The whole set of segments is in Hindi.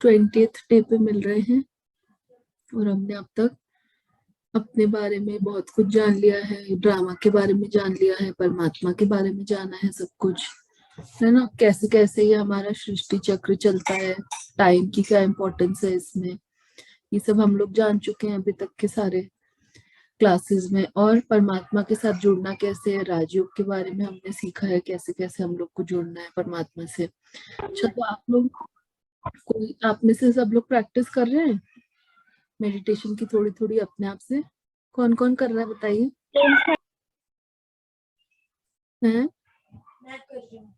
20th डे पे मिल रहे हैं और हमने अब तक अपने बारे में बहुत कुछ जान लिया है, ड्रामा के बारे में जान लिया है, परमात्मा के बारे में जाना है, सब कुछ है ना। कैसे कैसे ये हमारा सृष्टि चक्र चलता है, टाइम की क्या इम्पोर्टेंस है इसमें, ये सब हम लोग जान चुके हैं अभी तक के सारे क्लासेस में। और परमात्मा के साथ जुड़ना कैसे है, राजयोग के बारे में हमने सीखा है, कैसे कैसे हम लोग को जुड़ना है परमात्मा से। अच्छा, तो आप लोग, कोई आप में से सब लोग प्रैक्टिस कर रहे हैं मेडिटेशन की थोड़ी थोड़ी अपने आप से? कौन कौन कर रहा है बताइए। हैं? मैं कर रही हूँ।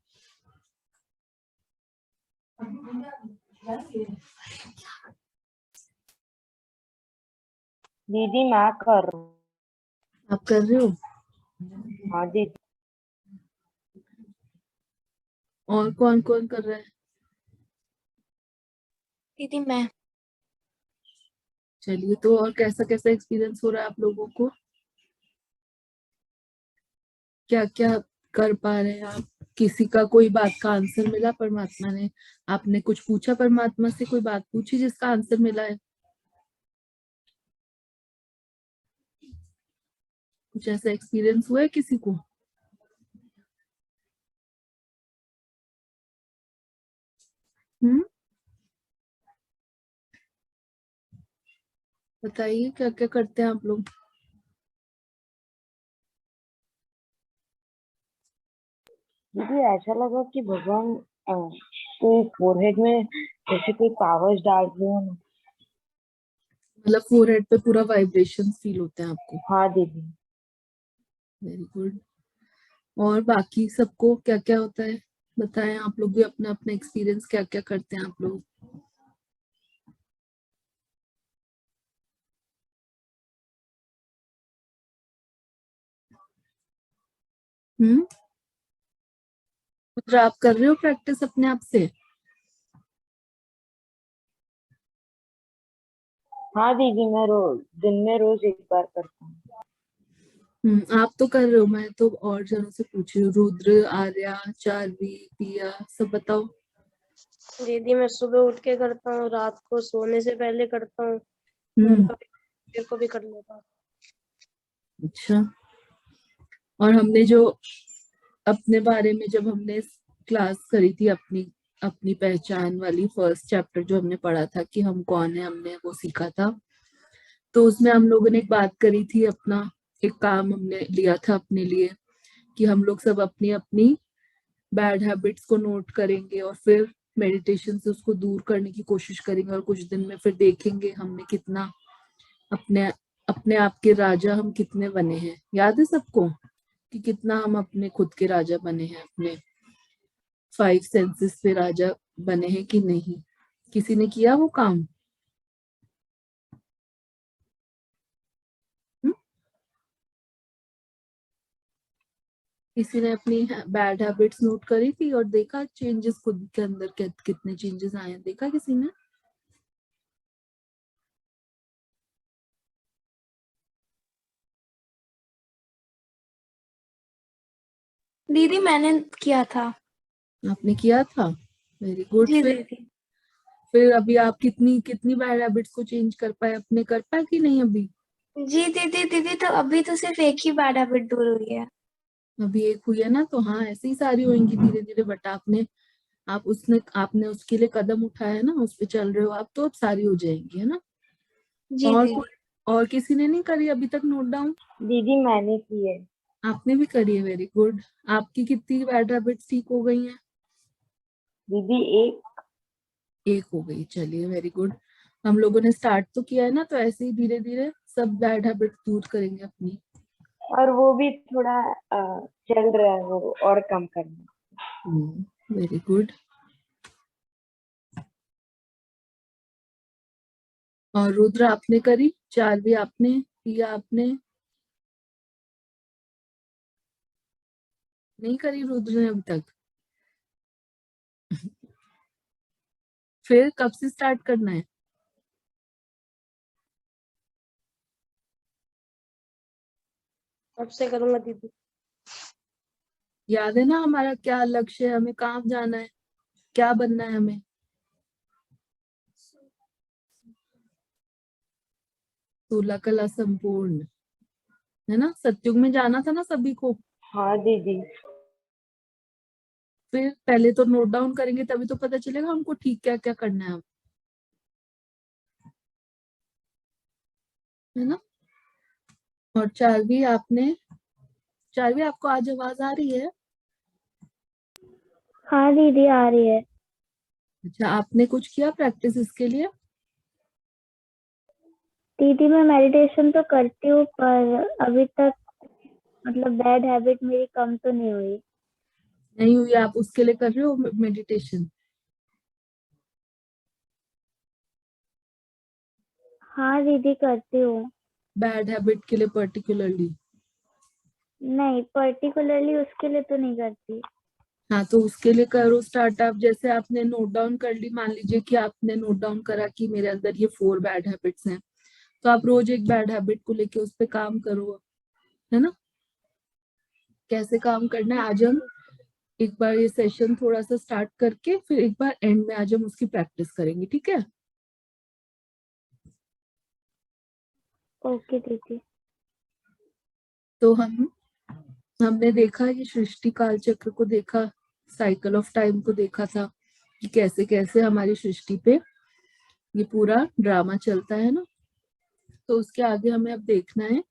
दीदी मैं कर रही हूँ। आप कर रहे हो? हाँ दीदी। और कौन कौन कर रहा है? दीदी मैं। चलिए, तो और कैसा कैसा एक्सपीरियंस हो रहा है आप लोगों को? क्या क्या कर पा रहे हैं आप? किसी का कोई बात का आंसर मिला परमात्मा ने? आपने कुछ पूछा परमात्मा से, कोई बात पूछी जिसका आंसर मिला है? कुछ ऐसा एक्सपीरियंस हुआ है किसी को? बताइए क्या क्या करते हैं आप लोग? दीदी ऐसा लगा कि भगवान कोई फोरहेड में जैसे कोई पावर्स डाल रहे हो ना। मतलब फोरहेड पे पूरा वाइब्रेशन फील होते हैं आपको? हाँ दीदी। Very good. और बाकी सबको क्या क्या होता है बताएं, आप लोग भी अपना अपना एक्सपीरियंस क्या क्या करते हैं आप लोग? हम्म। रुद्र, आप कर रहे हो प्रैक्टिस अपने आप से? हाँ दीदी मैं रोज दिन में रोज एक बार करता हूँ। आप तो कर रहे हो, मैं तो और जनों से पूछ रही हूँ। रुद्र, आर्या, चार्वी, पिया, सब बताओ। दीदी मैं सुबह उठ के करता हूँ, रात को सोने से पहले करता हूँ, और हम्म। कभी देर को भी कर लेता हूँ। अच्छा। और हमने जो अपने बारे में, जब हमने क्लास करी थी अपनी अपनी पहचान वाली, फर्स्ट चैप्टर जो हमने पढ़ा था कि हम कौन है, हमने वो सीखा था। तो उसमें हम लोगों ने एक बात करी थी, अपना एक काम हमने लिया था अपने लिए कि हम लोग सब अपनी अपनी बैड हैबिट्स को नोट करेंगे और फिर मेडिटेशन से उसको दूर करने की कोशिश करेंगे, और कुछ दिन में फिर देखेंगे हमने कितना अपने अपने आप के राजा हम कितने बने हैं। याद है सबको कि कितना हम अपने खुद के राजा बने हैं, अपने 5 सेंसेस पे राजा बने हैं कि नहीं? किसी ने किया वो काम? हुँ? किसी ने अपनी बैड हैबिट्स नोट करी थी और देखा चेंजेस खुद के अंदर, कितने चेंजेस आए हैं, देखा किसी ने? दीदी मैंने किया था। आपने किया था? Very good. जी फिर दीदी। फिर अभी आप कितनी कितनी बैड हैबिट्स को चेंज कर पाए, अपने कर पाए कि नहीं अभी? जी दीदी, दीदी तो अभी तो सिर्फ एक ही बैड हैबिट दूर हुई है। अभी एक हुई है ना, तो हाँ ऐसे ही सारी होंगी धीरे धीरे, बट आपने उसके लिए कदम उठाया है ना, उस पे चल रहे हो आप, तो अब सारी हो जाएंगी, है ना। जी और दीदी। और किसी ने नहीं करी अभी तक नोट डाउन? दीदी मैंने की है। आपने भी करी है, वेरी गुड। आपकी कितनी बैड हैबिट्स ठीक हो गई हैं? दीदी एक हो गई, चलिए वेरी गुड। हम लोगों ने स्टार्ट तो किया है ना, तो ऐसे ही धीरे धीरे सब बैड हैबिट्स दूर करेंगे अपनी। और वो भी थोड़ा चल रहा है वो और कम करना। Very good. और रुद्र आपने करी? चार्वी आपने? पिया आपने? नहीं करी रुद्र ने अभी तक? फिर कब से स्टार्ट करना है? कब से करूंगा दीदी? याद है ना हमारा क्या लक्ष्य है, हमें कहाँ जाना है, क्या बनना है हमें? 16 कला संपूर्ण, है ना। सतयुग में जाना था ना सभी को। हाँ दीदी। फिर पहले तो नोट डाउन करेंगे तभी तो पता चलेगा हमको ठीक क्या क्या करना है, है ना। और चारवी आपको आज आवाज आ रही है? हाँ दीदी आ रही है। अच्छा, आपने कुछ किया प्रैक्टिस इसके लिए? दीदी मैं मेडिटेशन तो करती हूँ पर अभी तक मतलब बैड हैबिट मेरी कम तो नहीं हुई। नहीं हुई? आप उसके लिए कर रहे हो मेडिटेशन? हाँ दीदी करती हूँ। बैड हैबिट के लिए पर्टिकुलरली? नहीं पर्टिकुलरली उसके लिए तो नहीं करती। हाँ, तो उसके लिए करो स्टार्ट। आप जैसे आपने नोट डाउन कर ली, मान लीजिए कि आपने नोट डाउन करा कि मेरे अंदर ये 4 बैड हैबिट्स हैं, तो आप रोज एक बैड हैबिट को लेके उस पे काम करो, है ना। कैसे काम करना है आज हम एक बार ये सेशन थोड़ा सा स्टार्ट करके फिर एक बार एंड में आज हम उसकी प्रैक्टिस करेंगे, ठीक है। ओके दीदी। तो हमने देखा ये सृष्टि काल चक्र को देखा, साइकिल ऑफ टाइम को देखा था कि कैसे कैसे हमारी सृष्टि पे ये पूरा ड्रामा चलता है ना। तो उसके आगे हमें अब देखना है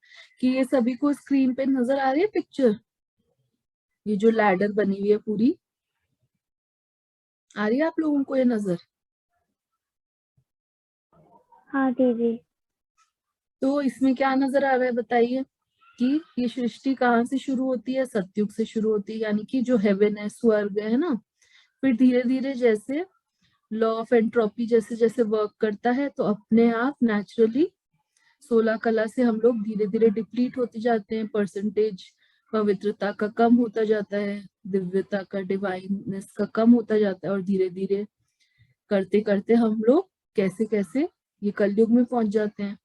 कि ये सभी को स्क्रीन पे नजर आ रही है पिक्चर, ये जो लैडर बनी हुई है पूरी, आ रही है आप लोगों को ये नजर? हाँ दीदी। तो इसमें क्या नजर आ रहा है बताइए कि ये सृष्टि कहाँ से शुरू होती है? सतयुग से शुरू होती है, यानी कि जो हेवन है, स्वर्ग है ना। फिर धीरे धीरे जैसे लॉ ऑफ एंट्रोपी जैसे जैसे वर्क करता है तो अपने आप नेचुरली 16 कला से हम लोग धीरे धीरे डिप्लीट होते जाते हैं, परसेंटेज पवित्रता का कम होता जाता है, दिव्यता का, डिवाइननेस का कम होता जाता है, और धीरे धीरे करते करते हम लोग कैसे कैसे ये कलयुग में पहुंच जाते हैं।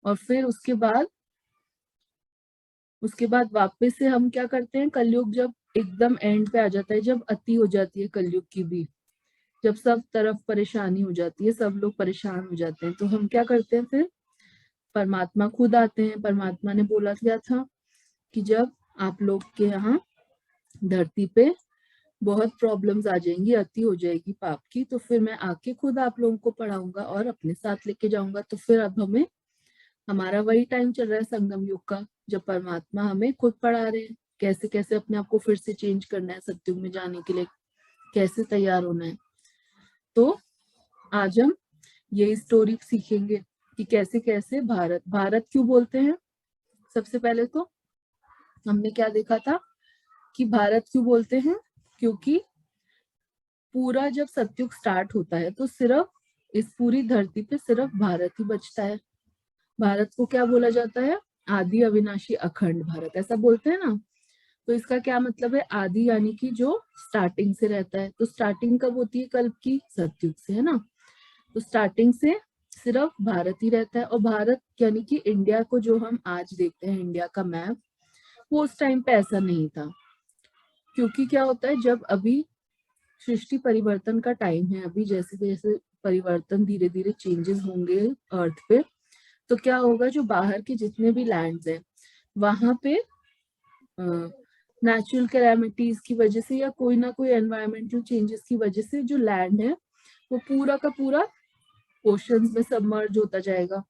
और फिर उसके बाद वापस से हम क्या करते हैं, कलयुग जब एकदम एंड पे आ जाता है, जब अति हो जाती है कलयुग की भी, जब सब तरफ परेशानी हो जाती है, सब लोग परेशान हो जाते हैं, तो हम क्या करते हैं, फिर परमात्मा खुद आते हैं। परमात्मा ने बोला गया था कि जब आप लोग के यहाँ धरती पे बहुत प्रॉब्लम्स आ जाएंगी, अति हो जाएगी पाप की, तो फिर मैं आके खुद आप लोगों को पढ़ाऊंगा और अपने साथ लेके जाऊंगा। तो फिर अब हमारा वही टाइम चल रहा है संगम युग का, जब परमात्मा हमें खुद पढ़ा रहे हैं कैसे कैसे अपने आप को फिर से चेंज करना है, सत्युग में जाने के लिए कैसे तैयार होना है। तो आज हम ये स्टोरी सीखेंगे कि कैसे कैसे भारत भारत क्यों बोलते हैं। सबसे पहले तो हमने क्या देखा था कि भारत क्यों बोलते हैं, क्योंकि पूरा जब सतयुग स्टार्ट होता है तो सिर्फ इस पूरी धरती पे सिर्फ भारत ही बचता है। भारत को क्या बोला जाता है? आदि अविनाशी अखंड भारत, ऐसा बोलते हैं ना। तो इसका क्या मतलब है? आदि यानी कि जो स्टार्टिंग से रहता है। तो स्टार्टिंग कब होती है कल्प की? सतयुग से, है ना। तो स्टार्टिंग से सिर्फ भारत ही रहता है। और भारत यानी कि इंडिया को जो हम आज देखते हैं, इंडिया का मैप, वो उस टाइम पे ऐसा नहीं था। क्योंकि क्या होता है, जब अभी सृष्टि परिवर्तन का टाइम है, अभी जैसे जैसे परिवर्तन धीरे धीरे चेंजेस होंगे अर्थ पे, तो क्या होगा, जो बाहर के जितने भी लैंड्स हैं वहां पे नेचुरल कैलामिटीज की वजह से या कोई ना कोई एनवायरमेंटल चेंजेस की वजह से जो लैंड है वो पूरा का पूरा ओशन में सबमर्ज होता जाएगा।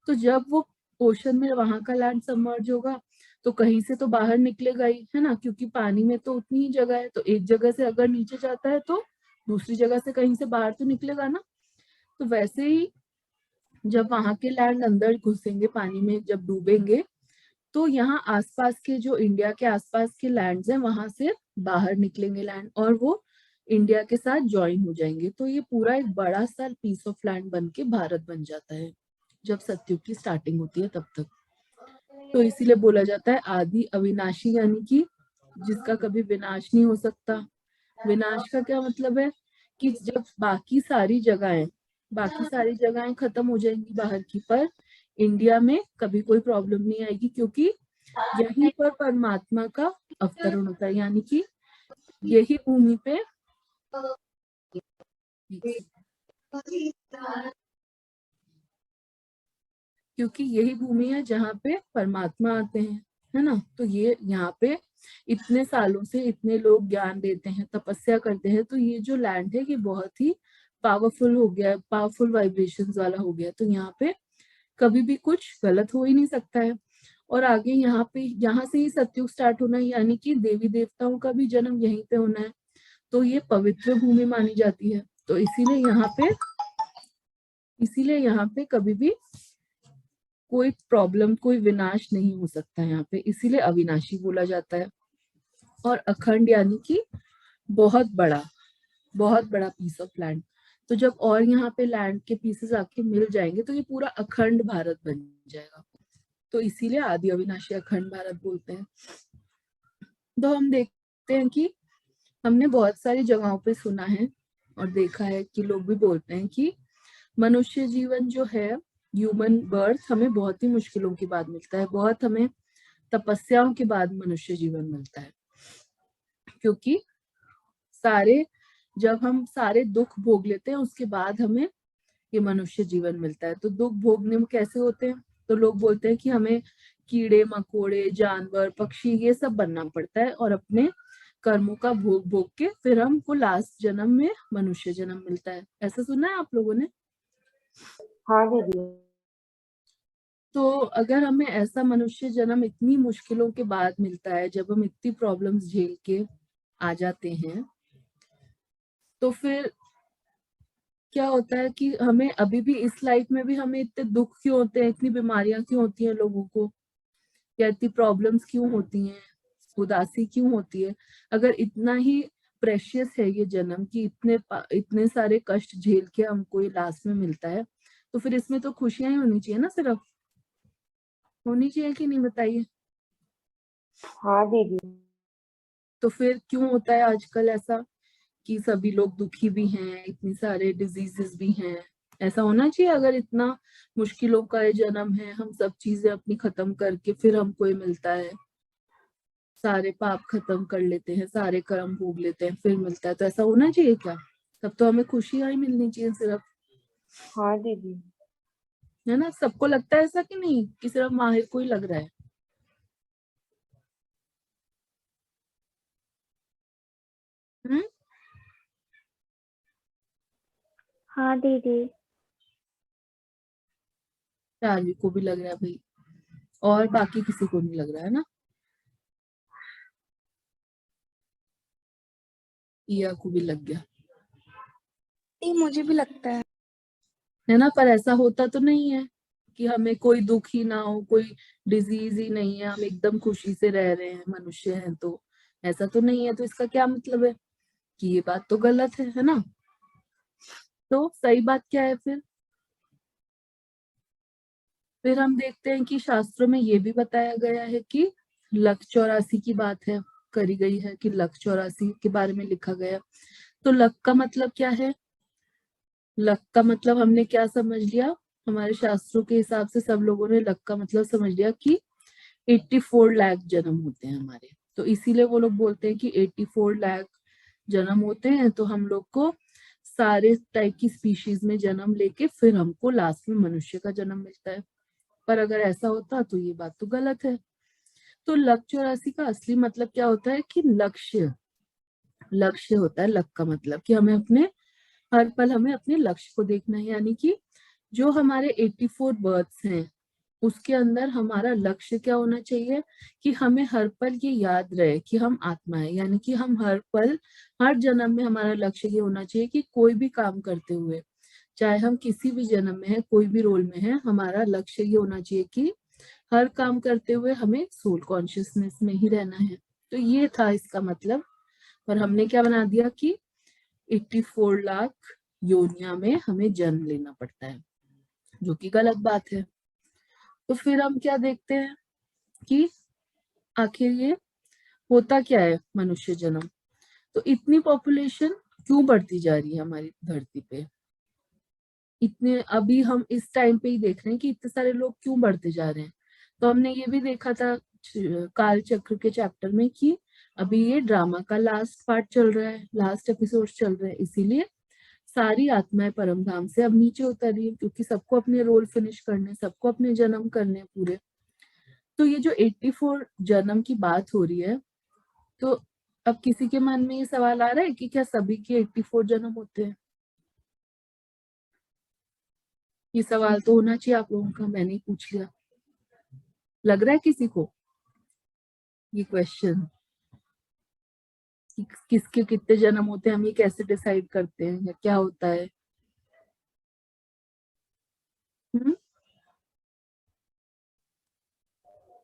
तो जब वो ओशन में वहां का लैंड सबमर्ज होगा तो कहीं से तो बाहर निकलेगा ही, है ना, क्योंकि पानी में तो उतनी ही जगह है। तो एक जगह से अगर नीचे जाता है तो दूसरी जगह से कहीं से बाहर तो निकलेगा ना। तो वैसे ही जब वहां के लैंड अंदर घुसेंगे पानी में, जब डूबेंगे, तो यहाँ आसपास के जो इंडिया के आसपास के लैंड्स हैं वहां से बाहर निकलेंगे लैंड, और वो इंडिया के साथ ज्वाइन हो जाएंगे। तो ये पूरा एक बड़ा सा पीस ऑफ लैंड बन के भारत बन जाता है जब सतयुग की स्टार्टिंग होती है तब तक। तो इसीलिए बोला जाता है आदि अविनाशी, यानी कि जिसका कभी विनाश नहीं हो सकता। विनाश का क्या मतलब है कि जब बाकी सारी जगहें खत्म हो जाएंगी बाहर की, पर इंडिया में कभी कोई प्रॉब्लम नहीं आएगी, क्योंकि यहीं पर परमात्मा का अवतरण होता है, यानी कि यही भूमि पे क्योंकि यही भूमि है जहाँ पे परमात्मा आते हैं, है ना। तो ये यहाँ पे इतने सालों से इतने लोग ज्ञान देते हैं, तपस्या करते हैं, तो ये जो लैंड है ये बहुत ही पावरफुल हो गया, पावरफुल वाइब्रेशंस वाला हो गया। तो यहाँ पे कभी भी कुछ गलत हो ही नहीं सकता है। और आगे यहाँ पे, यहाँ से ही सतयुग स्टार्ट होना है, यानी कि देवी देवताओं का भी जन्म यहीं पे होना है। तो ये पवित्र भूमि मानी जाती है। तो इसीलिए यहाँ पे कभी भी कोई प्रॉब्लम, कोई विनाश नहीं हो सकता है यहाँ पे, इसीलिए अविनाशी बोला जाता है। और अखंड यानी कि बहुत बड़ा पीस ऑफ लैंड। तो जब और यहाँ पे लैंड के पीसेस आके मिल जाएंगे तो ये पूरा अखंड भारत बन जाएगा। तो इसीलिए आदि अविनाशी अखंड भारत बोलते हैं। तो हम देखते हैं कि हमने बहुत सारी जगहों पे सुना है और देखा है कि लोग भी बोलते हैं कि मनुष्य जीवन जो है, ह्यूमन बर्थ, हमें बहुत ही मुश्किलों के बाद मिलता है, बहुत हमें तपस्याओं के बाद मनुष्य जीवन मिलता है। क्योंकि जब हम सारे दुख भोग लेते हैं उसके बाद हमें ये मनुष्य जीवन मिलता है। तो दुख भोगने में कैसे होते हैं, तो लोग बोलते हैं कि हमें कीड़े मकोड़े, जानवर, पक्षी, ये सब बनना पड़ता है और अपने कर्मों का भोग भोग के फिर हमको लास्ट जन्म में मनुष्य जन्म मिलता है। ऐसा सुना है आप लोगों ने? हाँ दीदी। तो अगर हमें ऐसा मनुष्य जन्म इतनी मुश्किलों के बाद मिलता है, जब हम इतनी प्रॉब्लम्स झेल के आ जाते हैं, तो फिर क्या होता है कि हमें अभी भी इस लाइफ में भी हमें इतने दुख क्यों होते हैं, इतनी बीमारियां क्यों होती हैं लोगों को, या इतनी प्रॉब्लम्स क्यों होती हैं, उदासी क्यों होती है? अगर इतना ही प्रेशियस है ये जन्म कि इतने सारे कष्ट झेल के हमको ये लास्ट में मिलता है, तो फिर इसमें तो खुशियां ही होनी चाहिए ना, सिर्फ होनी चाहिए कि नहीं, बताइए। हाँ दीदी। तो फिर क्यों होता है आजकल ऐसा कि सभी लोग दुखी भी हैं, इतनी सारे डिजीजेस भी हैं? ऐसा होना चाहिए? अगर इतना मुश्किलों का ये जन्म है, हम सब चीजें अपनी खत्म करके फिर हमको ये मिलता है, सारे पाप खत्म कर लेते हैं, सारे कर्म भोग लेते हैं, फिर मिलता है, तो ऐसा होना चाहिए क्या? तब तो हमें खुशियां ही मिलनी चाहिए सिर्फ, हाँ दीदी। है ना। सबको लगता है ऐसा कि नहीं, कि सिर्फ माहिर को ही लग रहा है? हम्म। हाँ दीदी। चार्वी को भी लग रहा है भाई, और बाकी किसी को नहीं लग रहा है ना? ईया को भी लग गया मुझे भी लगता है ना। पर ऐसा होता तो नहीं है कि हमें कोई दुख ही ना हो, कोई डिजीज ही नहीं है, हम एकदम खुशी से रह रहे हैं, मनुष्य हैं तो। ऐसा तो नहीं है, तो इसका क्या मतलब है कि ये बात तो गलत है ना। तो सही बात क्या है फिर हम देखते हैं कि शास्त्रों में ये भी बताया गया है कि लक 84 की बात है, करी गई है कि लक 84 के बारे में लिखा गया। तो लक का मतलब क्या है? लक का मतलब हमने क्या समझ लिया, हमारे शास्त्रों के हिसाब से सब लोगों ने लक का मतलब समझ लिया कि 84 लाख जन्म होते हैं हमारे। तो इसीलिए वो लोग बोलते हैं कि 84 लाख जन्म होते हैं, तो हम लोग को सारे टाइप की स्पीशीज में जन्म लेके फिर हमको लास्ट में मनुष्य का जन्म मिलता है। पर अगर ऐसा होता तो ये बात तो गलत है। तो लक 84 का असली मतलब क्या होता है कि लक्ष्य होता है। लक का मतलब कि हर पल हमें अपने लक्ष्य को देखना है, यानी कि जो हमारे 84 बर्थ्स हैं उसके अंदर हमारा लक्ष्य क्या होना चाहिए कि हमें हर पल ये याद रहे कि हम आत्मा है, यानी कि हम हर पल, हर जन्म में हमारा लक्ष्य ये होना चाहिए कि कोई भी काम करते हुए, चाहे हम किसी भी जन्म में है, कोई भी रोल में है, हमारा लक्ष्य ये होना चाहिए कि हर काम करते हुए हमें सोल कॉन्शियसनेस में ही रहना है। तो ये था इसका मतलब। पर हमने क्या बना दिया कि 84 लाख योनिया में हमें जन्म लेना पड़ता है, जो कि गलत बात है। तो फिर हम क्या देखते हैं कि आखिर ये होता क्या है मनुष्य जन्म। तो इतनी पॉपुलेशन क्यों बढ़ती जा रही है हमारी धरती पे? इतने अभी हम इस टाइम पे ही देख रहे हैं कि इतने सारे लोग क्यों बढ़ते जा रहे हैं। तो हमने ये भी देखा था काल चक्र के चैप्टर में कि अभी ये ड्रामा का लास्ट पार्ट चल रहा है, लास्ट एपिसोड चल रहा है, इसीलिए सारी आत्माएं परम धाम से अब नीचे उतर रही है, क्योंकि सबको अपने रोल फिनिश करने, सबको अपने जन्म करने पूरे। तो ये जो 84 जन्म की बात हो रही है, तो अब किसी के मन में ये सवाल आ रहा है कि क्या सभी के 84 जन्म होते हैं? ये सवाल तो होना चाहिए आप लोगों का, मैंने ही पूछ लिया। लग रहा है किसी को ये क्वेश्चन कि किसके कितने जन्म होते हैं, हम ये कैसे डिसाइड करते हैं, या क्या होता है?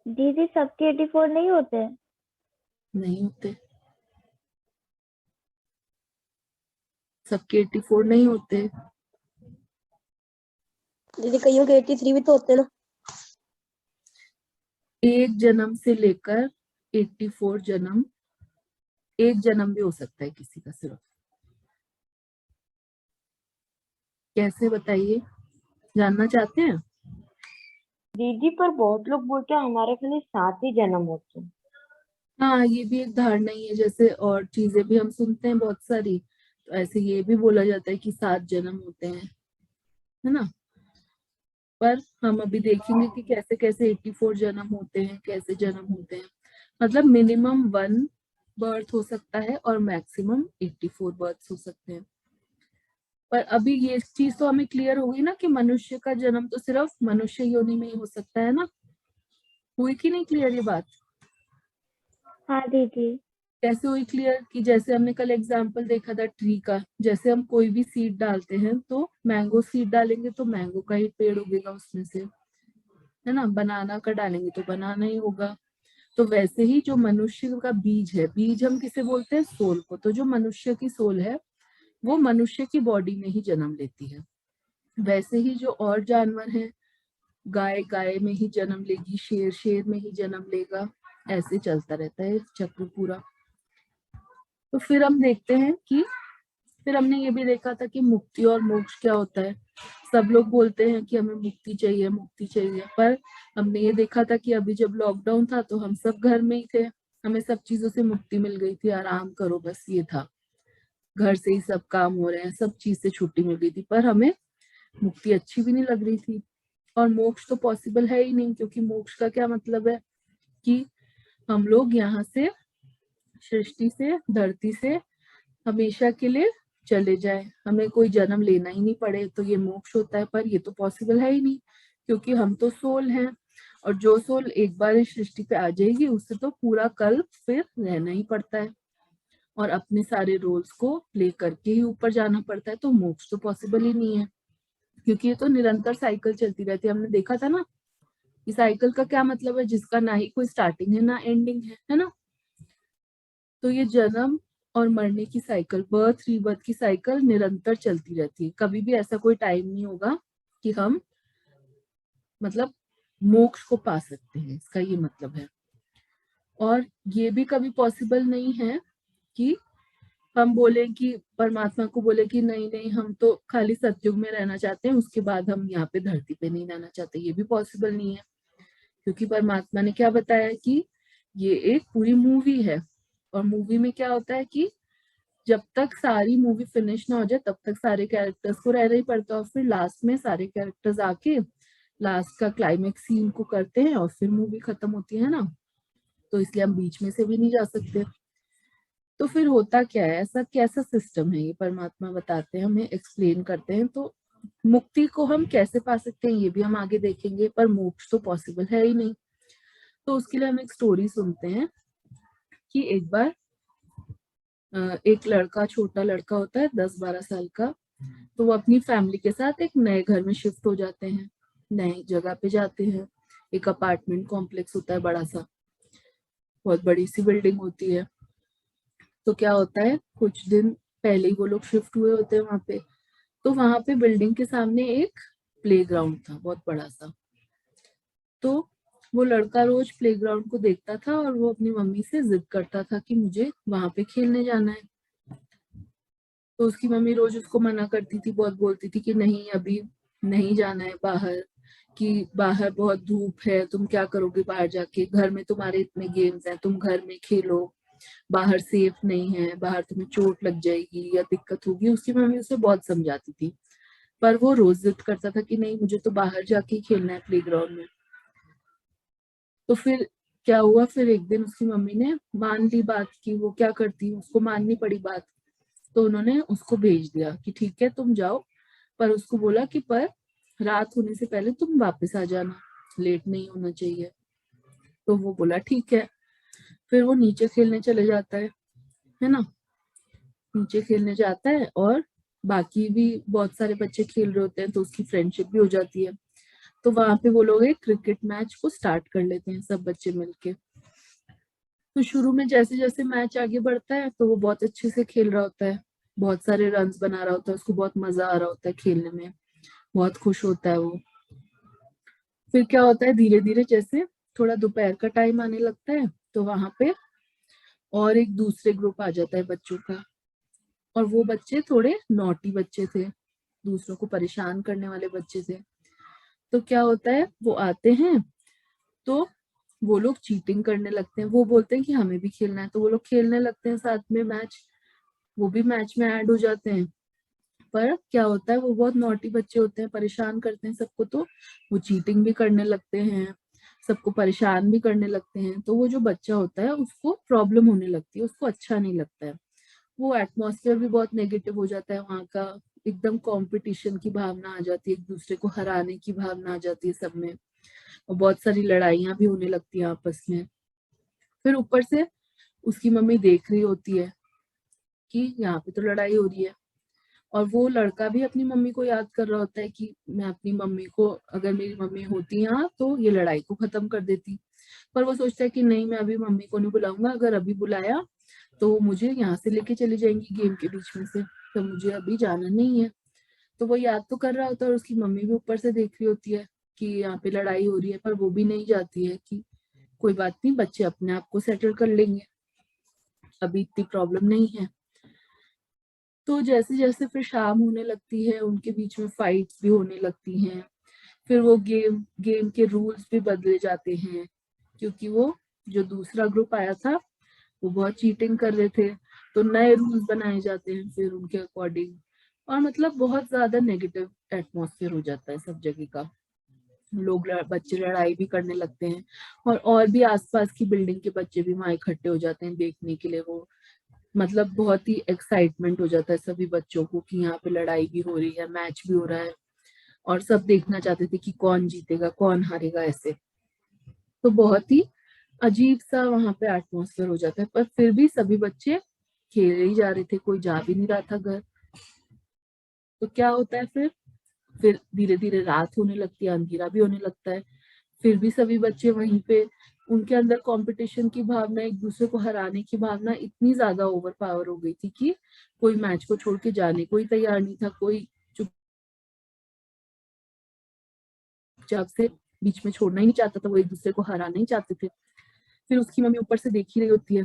दीदी सबके 84 नहीं होते? नहीं होते, सबके 84 नहीं होते। दीदी कईयों के 83 भी तो होते हैं ना। एक जन्म से लेकर 84 जन्म, एक जन्म भी हो सकता है किसी का सिर्फ। कैसे बताइए, जानना चाहते हैं? दीदी पर बहुत लोग बोलते हैं हमारे खाली 7 ही जन्म होते हैं। हाँ, ये भी एक धारणा ही है, जैसे और चीजें भी हम सुनते हैं बहुत सारी, तो ऐसे ये भी बोला जाता है कि 7 जन्म होते हैं, है ना। पर हम अभी देखेंगे कि कैसे कैसे 84 जन्म होते हैं, कैसे जन्म होते हैं। मतलब मिनिमम 1 बर्थ हो सकता है और मैक्सिमम 84 बर्थ हो सकते हैं। पर अभी ये चीज तो हमें क्लियर हो गई ना कि मनुष्य का जन्म तो सिर्फ मनुष्य योनि में ही हो सकता है ना। हुई कि नहीं क्लियर ये बात? हाँ दीदी। कैसे हुई क्लियर? कि जैसे हमने कल एग्जांपल देखा था ट्री का, जैसे हम कोई भी सीड डालते हैं, तो मैंगो सीड डालेंगे तो मैंगो का ही पेड़ उगेगा उसमें से, है ना। बनाना का डालेंगे तो बनाना ही होगा। तो वैसे ही जो मनुष्य का बीज है, बीज हम किसे बोलते हैं? सोल को। तो जो मनुष्य की सोल है वो मनुष्य की बॉडी में ही जन्म लेती है। वैसे ही जो और जानवर हैं, गाय गाय में ही जन्म लेगी, शेर शेर में ही जन्म लेगा, ऐसे चलता रहता है चक्र पूरा। तो फिर हम देखते हैं कि फिर हमने ये भी देखा था कि मुक्ति और मोक्ष क्या होता है। सब लोग बोलते हैं कि हमें मुक्ति चाहिए, मुक्ति चाहिए, पर हमने ये देखा था कि अभी जब लॉकडाउन था तो हम सब घर में ही थे, हमें सब चीजों से मुक्ति मिल गई थी, आराम करो बस, ये था। घर से ही सब काम हो रहे हैं, सब चीज से छुट्टी मिल गई थी, पर हमें मुक्ति अच्छी भी नहीं लग रही थी। और मोक्ष तो पॉसिबल है ही नहीं, क्योंकि मोक्ष का क्या मतलब है कि हम लोग यहाँ से, सृष्टि से, धरती से हमेशा के लिए चले जाए, हमें कोई जन्म लेना ही नहीं पड़े, तो ये मोक्ष होता है। पर ये तो पॉसिबल है ही नहीं, क्योंकि हम तो सोल हैं, और जो सोल एक बार इस सृष्टि पे आ जाएगी उससे तो पूरा कल्प फिर रहना ही पड़ता है, और अपने सारे रोल्स को प्ले करके ही ऊपर जाना पड़ता है। तो मोक्ष तो पॉसिबल ही नहीं है, क्योंकि ये तो निरंतर साइकिल चलती रहती है। हमने देखा था ना, इस साइकिल का क्या मतलब है, जिसका ना ही कोई स्टार्टिंग है ना एंडिंग है ना। तो ये जन्म और मरने की साइकिल, बर्थ रीबर्थ की साइकिल निरंतर चलती रहती है। कभी भी ऐसा कोई टाइम नहीं होगा कि हम मतलब मोक्ष को पा सकते हैं, इसका ये मतलब है। और ये भी कभी पॉसिबल नहीं है कि हम बोले कि परमात्मा को बोले कि नहीं नहीं, हम तो खाली सतयुग में रहना चाहते हैं, उसके बाद हम यहाँ पे धरती पे नहीं रहना चाहते। ये भी पॉसिबल नहीं है, क्योंकि परमात्मा ने क्या बताया कि ये एक पूरी मूवी है, और मूवी में क्या होता है कि जब तक सारी मूवी फिनिश ना हो जाए तब तक सारे कैरेक्टर्स को रहना ही पड़ता है, और फिर लास्ट में सारे कैरेक्टर्स आके लास्ट का क्लाइमेक्स सीन को करते हैं और फिर मूवी खत्म होती है ना। तो इसलिए हम बीच में से भी नहीं जा सकते। तो फिर होता क्या है, ऐसा कैसा सिस्टम है, ये परमात्मा बताते हैं, हमें एक्सप्लेन करते हैं। तो मुक्ति को हम कैसे पा सकते हैं ये भी हम आगे देखेंगे, पर मोक्ष तो पॉसिबल है ही नहीं। तो उसके लिए हम एक स्टोरी सुनते हैं कि एक बार एक लड़का, छोटा लड़का होता है 10-12 साल का, तो वो अपनी फैमिली के साथ एक नए घर में शिफ्ट हो जाते हैं, नई जगह पे जाते हैं। एक अपार्टमेंट कॉम्प्लेक्स होता है बड़ा सा, बहुत बड़ी सी बिल्डिंग होती है। तो क्या होता है, कुछ दिन पहले ही वो लोग शिफ्ट हुए होते हैं वहां पे। तो वहां पे बिल्डिंग के सामने एक प्लेग्राउंड था, बहुत बड़ा सा। तो वो लड़का रोज प्लेग्राउंड को देखता था और वो अपनी मम्मी से जिद करता था कि मुझे वहां पे खेलने जाना है। तो उसकी मम्मी रोज उसको मना करती थी, बहुत बोलती थी कि नहीं अभी नहीं जाना है बाहर, कि बाहर बहुत धूप है, तुम क्या करोगे बाहर जाके, घर में तुम्हारे इतने गेम्स हैं, तुम घर में खेलो। बाहर सेफ नहीं है, बाहर तुम्हें चोट लग जाएगी या दिक्कत होगी। उसकी मम्मी उसे बहुत समझाती थी, पर वो रोज जिद करता था कि नहीं मुझे तो बाहर जाके ही खेलना है प्लेग्राउंड में। तो फिर क्या हुआ, फिर एक दिन उसकी मम्मी ने मान ली बात की वो क्या करती, उसको माननी पड़ी बात। तो उन्होंने उसको भेज दिया कि ठीक है तुम जाओ, पर उसको बोला कि पर रात होने से पहले तुम वापस आ जाना, लेट नहीं होना चाहिए। तो वो बोला ठीक है। फिर वो नीचे खेलने चले जाता है ना, नीचे खेलने जाता है और बाकी भी बहुत सारे बच्चे खेल रहे होते हैं, तो उसकी फ्रेंडशिप भी हो जाती है। तो वहां पे वो लोग एक क्रिकेट मैच को स्टार्ट कर लेते हैं सब बच्चे मिलके। तो शुरू में जैसे जैसे मैच आगे बढ़ता है तो वो बहुत अच्छे से खेल रहा होता है, बहुत सारे रन्स बना रहा होता है, उसको बहुत मजा आ रहा होता है खेलने में, बहुत खुश होता है वो। फिर क्या होता है, धीरे धीरे जैसे थोड़ा दोपहर का टाइम आने लगता है तो वहां पे और एक दूसरे ग्रुप आ जाता है बच्चों का, और वो बच्चे थोड़े नॉटी बच्चे थे, दूसरों को परेशान करने वाले बच्चे थे। तो क्या होता है, वो आते हैं तो वो लोग चीटिंग करने लगते हैं, वो बोलते हैं कि हमें भी खेलना है, तो वो लोग खेलने लगते हैं साथ में मैच, वो भी मैच में ऐड हो जाते हैं। पर क्या होता है, वो बहुत नॉटी बच्चे होते हैं, परेशान करते हैं सबको, तो वो चीटिंग भी करने लगते हैं, सबको परेशान भी करने लगते हैं। तो वो जो बच्चा होता है उसको प्रॉब्लम होने लगती है, उसको अच्छा नहीं लगता है, वो एटमॉस्फेयर भी बहुत नेगेटिव हो जाता है वहाँ का, एकदम कंपटीशन की भावना आ जाती है, एक दूसरे को हराने की भावना आ जाती है सब में, और बहुत सारी लड़ाइयां भी होने लगती हैं आपस में। फिर ऊपर से उसकी मम्मी देख रही होती है कि यहाँ पे तो लड़ाई हो रही है, और वो लड़का भी अपनी मम्मी को याद कर रहा होता है कि मैं अपनी मम्मी को, अगर मेरी मम्मी होती यहाँ तो ये लड़ाई को खत्म कर देती। पर वो सोचता है कि नहीं मैं अभी मम्मी को नहीं बुलाऊंगा, अगर अभी बुलाया तो वो मुझे यहाँ से लेके चली जाएंगी गेम के बीच में से, तो मुझे अभी जाना नहीं है। तो वो याद तो कर रहा होता है और उसकी मम्मी भी ऊपर से देख रही होती है कि यहाँ पे लड़ाई हो रही है, पर वो भी नहीं जाती है कि कोई बात नहीं, बच्चे अपने आप को सेटल कर लेंगे, अभी इतनी प्रॉब्लम नहीं है। तो जैसे जैसे फिर शाम होने लगती है उनके बीच में फाइट्स भी होने लगती हैं, फिर वो गेम गेम के रूल्स भी बदले जाते हैं, क्योंकि वो जो दूसरा ग्रुप आया था वो बहुत चीटिंग कर रहे थे, तो नए रूल्स बनाए जाते हैं फिर उनके अकॉर्डिंग, और मतलब बहुत ज्यादा नेगेटिव एटमॉस्फेयर हो जाता है सब जगह का, लोग बच्चे लड़ाई भी करने लगते हैं, और भी आसपास की बिल्डिंग के बच्चे भी वहां इकट्ठे हो जाते हैं देखने के लिए। वो मतलब बहुत ही एक्साइटमेंट हो जाता है सभी बच्चों को कि यहाँ पे लड़ाई भी हो रही है, मैच भी हो रहा है, और सब देखना चाहते थे कि कौन जीतेगा कौन हारेगा ऐसे। तो बहुत ही अजीब सा वहां पे एटमॉस्फेयर हो जाता है, पर फिर भी सभी बच्चे खेल ही जा रहे थे, कोई जा भी नहीं रहा था घर। तो क्या होता है, फिर धीरे धीरे रात होने लगती है, अंधेरा भी होने लगता है, फिर भी सभी बच्चे वहीं पे, उनके अंदर कंपटीशन की भावना, एक दूसरे को हराने की भावना इतनी ज्यादा ओवर पावर हो गई थी कि कोई मैच को छोड़ के जाने को ही तैयार नहीं था, कोई चुपचाप से बीच में छोड़ना ही नहीं चाहता था, वो एक दूसरे को हराना ही चाहते थे। फिर उसकी मम्मी ऊपर से देख ही रही होती है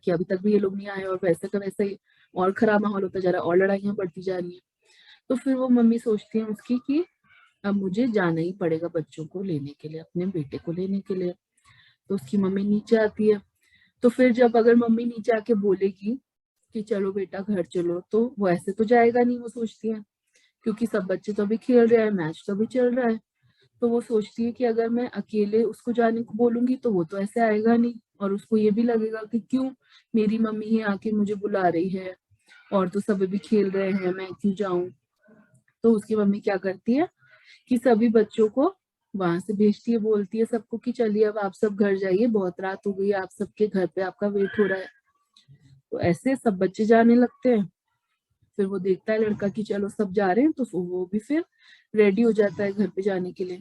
कि अभी तक भी ये लोग नहीं आए, और वैसे का वैसा ही और खराब माहौल होता जा रहा है, और लड़ाइयां बढ़ती जा रही है। तो फिर वो मम्मी सोचती है उसकी कि अब मुझे जाना ही पड़ेगा बच्चों को लेने के लिए, अपने बेटे को लेने के लिए। तो उसकी मम्मी नीचे आती है, तो फिर जब अगर मम्मी नीचे आके बोलेगी कि चलो बेटा घर चलो, तो वो ऐसे तो जाएगा नहीं, वो सोचती है, क्योंकि सब बच्चे तो अभी खेल रहे हैं, मैच तो अभी चल रहा है। तो वो सोचती है कि अगर मैं अकेले उसको जाने को बोलूंगी तो वो तो ऐसे आएगा नहीं, और उसको ये भी लगेगा कि क्यों मेरी मम्मी ही आके मुझे बुला रही है, और तो सब अभी खेल रहे हैं, मैं क्यों जाऊं। तो उसकी मम्मी क्या करती है कि सभी बच्चों को वहां से भेजती है, बोलती है सबको कि चलिए अब आप सब घर जाइए, बहुत रात हो गई है, आप सबके घर पे आपका वेट हो रहा है। तो ऐसे सब बच्चे जाने लगते हैं। फिर वो देखता है लड़का कि चलो सब जा रहे हैं, तो वो भी फिर रेडी हो जाता है घर पे जाने के लिए।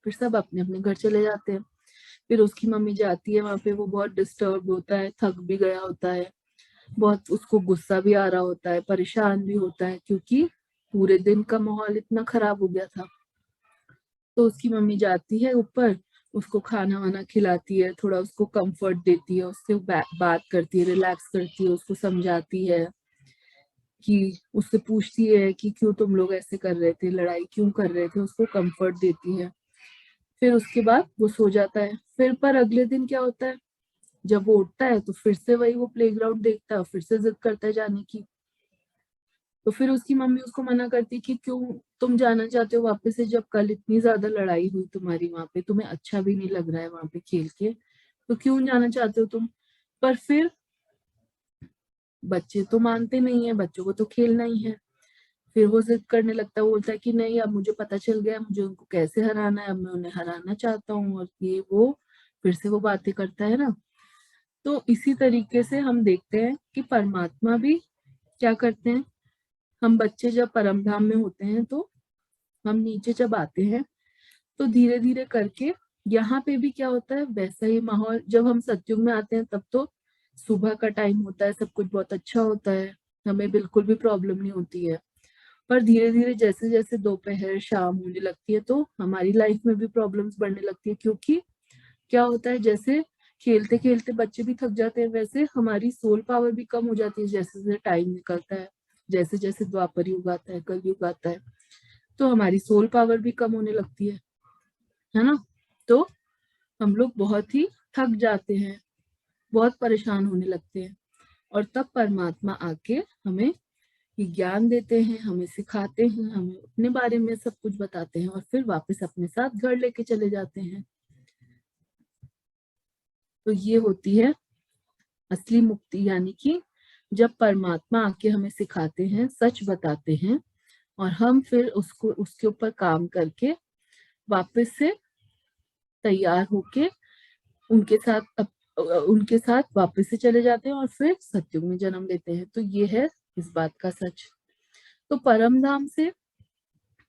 फिर सब अपने अपने घर चले जाते हैं। फिर उसकी मम्मी जाती है वहां पे, वो बहुत डिस्टर्ब होता है, थक भी गया होता है, बहुत उसको गुस्सा भी आ रहा होता है, परेशान भी होता है, क्योंकि पूरे दिन का माहौल इतना खराब हो गया था। तो उसकी मम्मी जाती है ऊपर, उसको खाना वाना खिलाती है, थोड़ा उसको कंफर्ट देती है, उससे बात करती है, रिलैक्स करती है, उसको समझाती है, कि उससे पूछती है कि क्यों तुम लोग ऐसे कर रहे थे, लड़ाई क्यों कर रहे थे, उसको कंफर्ट देती है। फिर उसके बाद वो सो जाता है। फिर पर अगले दिन क्या होता है, जब वो उठता है तो फिर से वही वो प्लेग्राउंड देखता है, फिर से जिद करता है जाने की। तो फिर उसकी मम्मी उसको मना करती कि क्यों तुम जाना चाहते हो वापस से, जब कल इतनी ज्यादा लड़ाई हुई तुम्हारी वहां पे, तुम्हें अच्छा भी नहीं लग रहा है वहां पे खेल के, तो क्यों जाना चाहते हो तुम। पर फिर बच्चे तो मानते नहीं है, बच्चों को तो खेलना ही है। फिर वो जिद करने लगता है, वो बोलता है कि नहीं अब मुझे पता चल गया मुझे उनको कैसे हराना है, अब मैं उन्हें हराना चाहता हूँ, और ये वो फिर से वो बातें करता है ना। तो इसी तरीके से हम देखते हैं कि परमात्मा भी क्या करते हैं। हम बच्चे जब परम धाम में होते हैं तो हम नीचे जब आते हैं तो धीरे धीरे करके यहाँ पे भी क्या होता है वैसा ही माहौल। जब हम सतयुग में आते हैं तब तो सुबह का टाइम होता है, सब कुछ बहुत अच्छा होता है, हमें बिल्कुल भी प्रॉब्लम नहीं होती है। पर धीरे धीरे जैसे जैसे दोपहर शाम होने लगती है तो हमारी लाइफ में भी प्रॉब्लम्स बढ़ने लगती है, क्योंकि क्या होता है जैसे खेलते खेलते बच्चे भी थक जाते हैं, वैसे हमारी सोल पावर भी कम हो जाती है जैसे जैसे टाइम निकलता है। जैसे जैसे द्वापर युग आता है, कलयुग आता है, तो हमारी सोल पावर भी कम होने लगती है ना। तो हम लोग बहुत ही थक जाते हैं, बहुत परेशान होने लगते हैं, और तब परमात्मा आके हमें ये ज्ञान देते हैं, हमें सिखाते हैं, हमें अपने बारे में सब कुछ बताते हैं, और फिर वापस अपने साथ घर लेके चले जाते हैं। तो ये होती है असली मुक्ति, यानी कि जब परमात्मा आके हमें सिखाते हैं, सच बताते हैं, और हम फिर उसको उसके ऊपर काम करके वापस से तैयार होके उनके साथ वापस से चले जाते हैं और फिर सतयुग में जन्म लेते हैं। तो ये है इस बात का सच। तो परम धाम से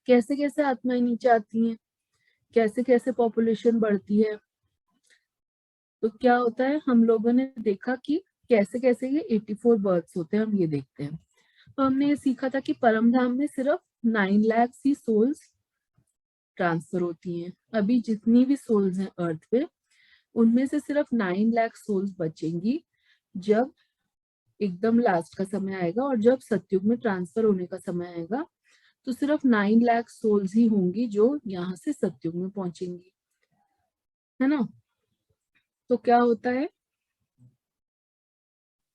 कैसे कैसे आत्माएं नीचे आती हैं, कैसे कैसे पॉपुलेशन बढ़ती है, तो क्या होता है हम लोगों ने देखा कि कैसे कैसे ये 84 बर्थ्स होते हैं, हम ये देखते हैं। तो हमने ये सीखा था कि परम धाम में सिर्फ 9 लाख ही सोल्स ट्रांसफर होती हैं। अभी जितनी भी सोल्स हैं अर्थ पे, उनमें से सिर्फ 9 लाख सोल्स बचेंगी जब एकदम लास्ट का समय आएगा, और जब सतयुग में ट्रांसफर होने का समय आएगा तो सिर्फ 9 लाख सोल्स ही होंगी जो यहाँ से सतयुग में पहुंचेंगी, है ना। तो क्या होता है,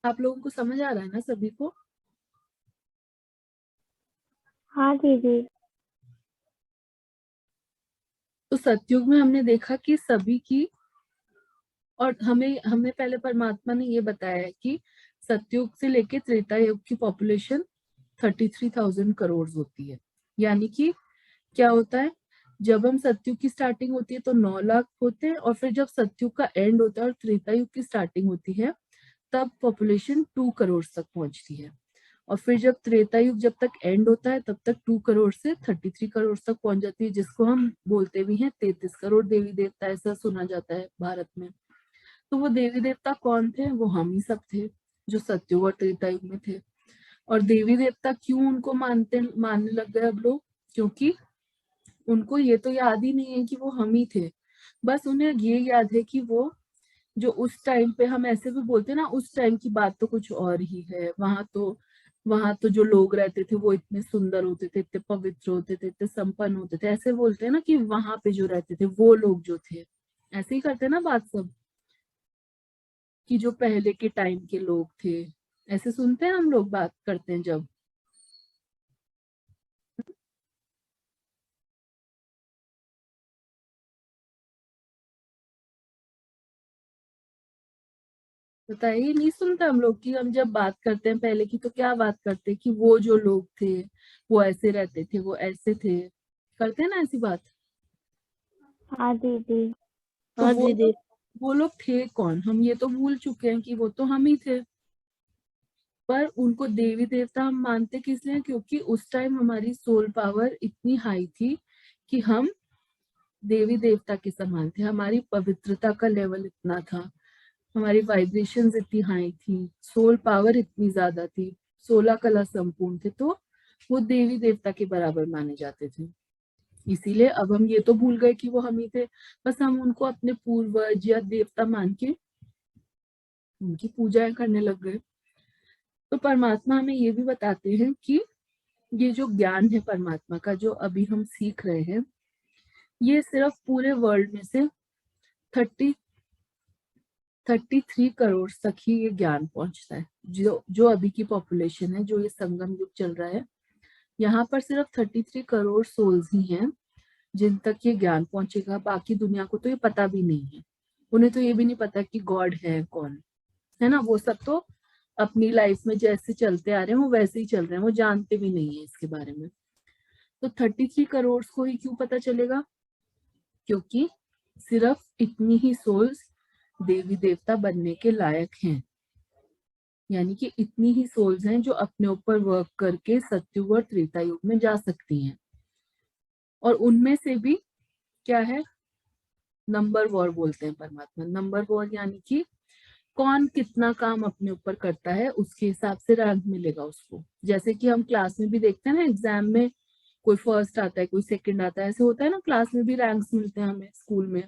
आप लोगों को समझ आ रहा है ना सभी को। हाँ दीदी। तो सतयुग में हमने देखा कि सभी की, और हमें पहले परमात्मा ने ये बताया है कि सतयुग से लेके त्रेता युग की पॉपुलेशन 33,000 करोड़ होती है। यानी कि क्या होता है, जब हम सतयुग की स्टार्टिंग होती है तो 9 लाख होते हैं, और फिर जब सतयुग का एंड होता है और त्रेता युग की स्टार्टिंग होती है तब पॉपुलेशन 2 करोड़ तक पहुंचती है। और फिर जब त्रेता युग जब तक एंड होता है तब तक 2 करोड़ से 33 करोड़ तक पहुंच जाती है, जिसको हम बोलते भी हैं 33 करोड़ देवी देवता, ऐसा सुना जाता है भारत में। तो वो देवी देवता कौन थे, वो हम ही सब थे जो सतयुग और त्रेता युग में थे। और देवी देवता क्यों उनको मानने लग गए अब लोग, क्योंकि उनको ये तो याद ही नहीं है कि वो हम ही थे। बस उन्हें ये याद है कि वो जो उस टाइम पे, हम ऐसे भी बोलते हैं ना, उस टाइम की बात तो कुछ और ही है। वहां तो जो लोग रहते थे वो इतने सुंदर होते थे, इतने पवित्र होते थे, इतने संपन्न होते थे, ऐसे बोलते हैं ना कि वहां पे जो रहते थे वो लोग जो थे, ऐसे ही करते हैं ना बात सब, कि जो पहले के टाइम के लोग थे, ऐसे सुनते हैं हम लोग बात करते हैं जब। बताइए, नहीं सुनते हम लोग कि हम जब बात करते हैं पहले की तो क्या बात करते हैं कि वो जो लोग थे वो ऐसे रहते थे, वो ऐसे थे, करते हैं ना ऐसी बात। हाँ दीदी। तो हाँ दीदी। वो लोग थे कौन, हम ये तो भूल चुके हैं कि वो तो हम ही थे। पर उनको देवी देवता हम मानते किस लिए, क्योंकि उस टाइम हमारी सोल पावर इतनी हाई थी कि हम देवी देवता के समान थे, हमारी पवित्रता का लेवल इतना था, हमारी वाइब्रेशंस इतनी हाई थी, सोल पावर इतनी ज्यादा थी, 16 कला संपूर्ण थे, तो वो देवी देवता के बराबर माने जाते थे। इसीलिए अब हम ये तो भूल गए कि वो हम ही थे, बस हम उनको अपने पूर्वज या देवता मान के उनकी पूजाएं करने लग गए। तो परमात्मा हमें ये भी बताते हैं कि ये जो ज्ञान है परमात्मा का जो अभी हम सीख रहे हैं, ये सिर्फ पूरे वर्ल्ड में से 33 करोड़ तक ही ये ज्ञान पहुंचता है। जो अभी की पॉपुलेशन है, जो ये संगम युग चल रहा है, यहाँ पर सिर्फ 33 करोड़ सोल्स ही हैं जिन तक ये ज्ञान पहुंचेगा। बाकी दुनिया को तो ये पता भी नहीं है। उन्हें तो ये भी नहीं पता कि गॉड है कौन, है ना। वो सब तो अपनी लाइफ में जैसे चलते आ रहे हैं वो वैसे ही चल रहे हैं, वो जानते भी नहीं है इसके बारे में। तो 33 करोड़ को ही क्यों पता चलेगा? क्योंकि सिर्फ इतनी ही सोल्स देवी देवता बनने के लायक हैं। यानी कि इतनी ही सोल्स हैं जो अपने ऊपर वर्क करके सतयुग और त्रेता युग में जा सकती हैं। और उनमें से भी क्या है, नंबर वॉर बोलते हैं परमात्मा। नंबर वॉर यानी कि कौन कितना काम अपने ऊपर करता है उसके हिसाब से रैंक मिलेगा उसको। जैसे कि हम क्लास में भी देखते हैं ना, एग्जाम में कोई फर्स्ट आता है, कोई सेकंड आता है, ऐसे होता है ना। क्लास में भी रैंक्स मिलते हैं हमें, स्कूल में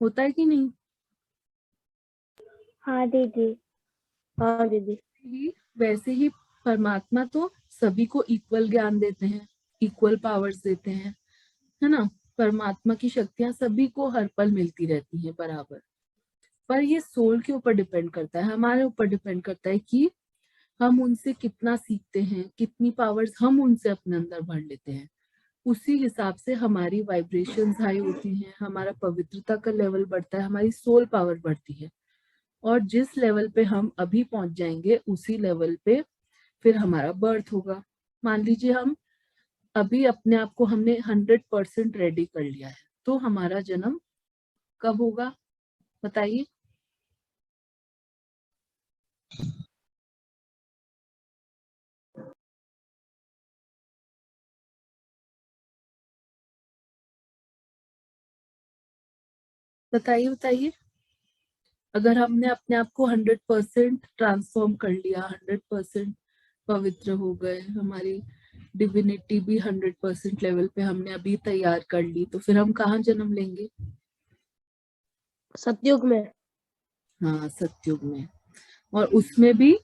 होता है कि नहीं? हाँ दीदी। हाँ दीदी। वैसे ही परमात्मा तो सभी को इक्वल ज्ञान देते हैं, इक्वल पावर्स देते हैं, है ना। परमात्मा की शक्तियां सभी को हर पल मिलती रहती हैं बराबर। पर ये सोल के ऊपर डिपेंड करता है, हमारे ऊपर डिपेंड करता है कि हम उनसे कितना सीखते हैं, कितनी पावर्स हम उनसे अपने अंदर भर लेते हैं। उसी हिसाब से हमारी वाइब्रेशंस हाई होती हैं, हमारा पवित्रता का लेवल बढ़ता है, हमारी सोल पावर बढ़ती है। और जिस लेवल पे हम अभी पहुंच जाएंगे उसी लेवल पे फिर हमारा बर्थ होगा। मान लीजिए हम अभी अपने आप को हमने 100% रेडी कर लिया है, तो हमारा जन्म कब होगा बताइए? बताइए बताइए। अगर हमने अपने आप को 100% ट्रांसफॉर्म कर लिया, 100% पवित्र हो गए, हमारी डिविनिटी भी 100% लेवल पे हमने अभी तैयार कर ली, तो फिर हम कहाँ जन्म लेंगे? सतयुग में। हाँ, सतयुग में। और उसमें भी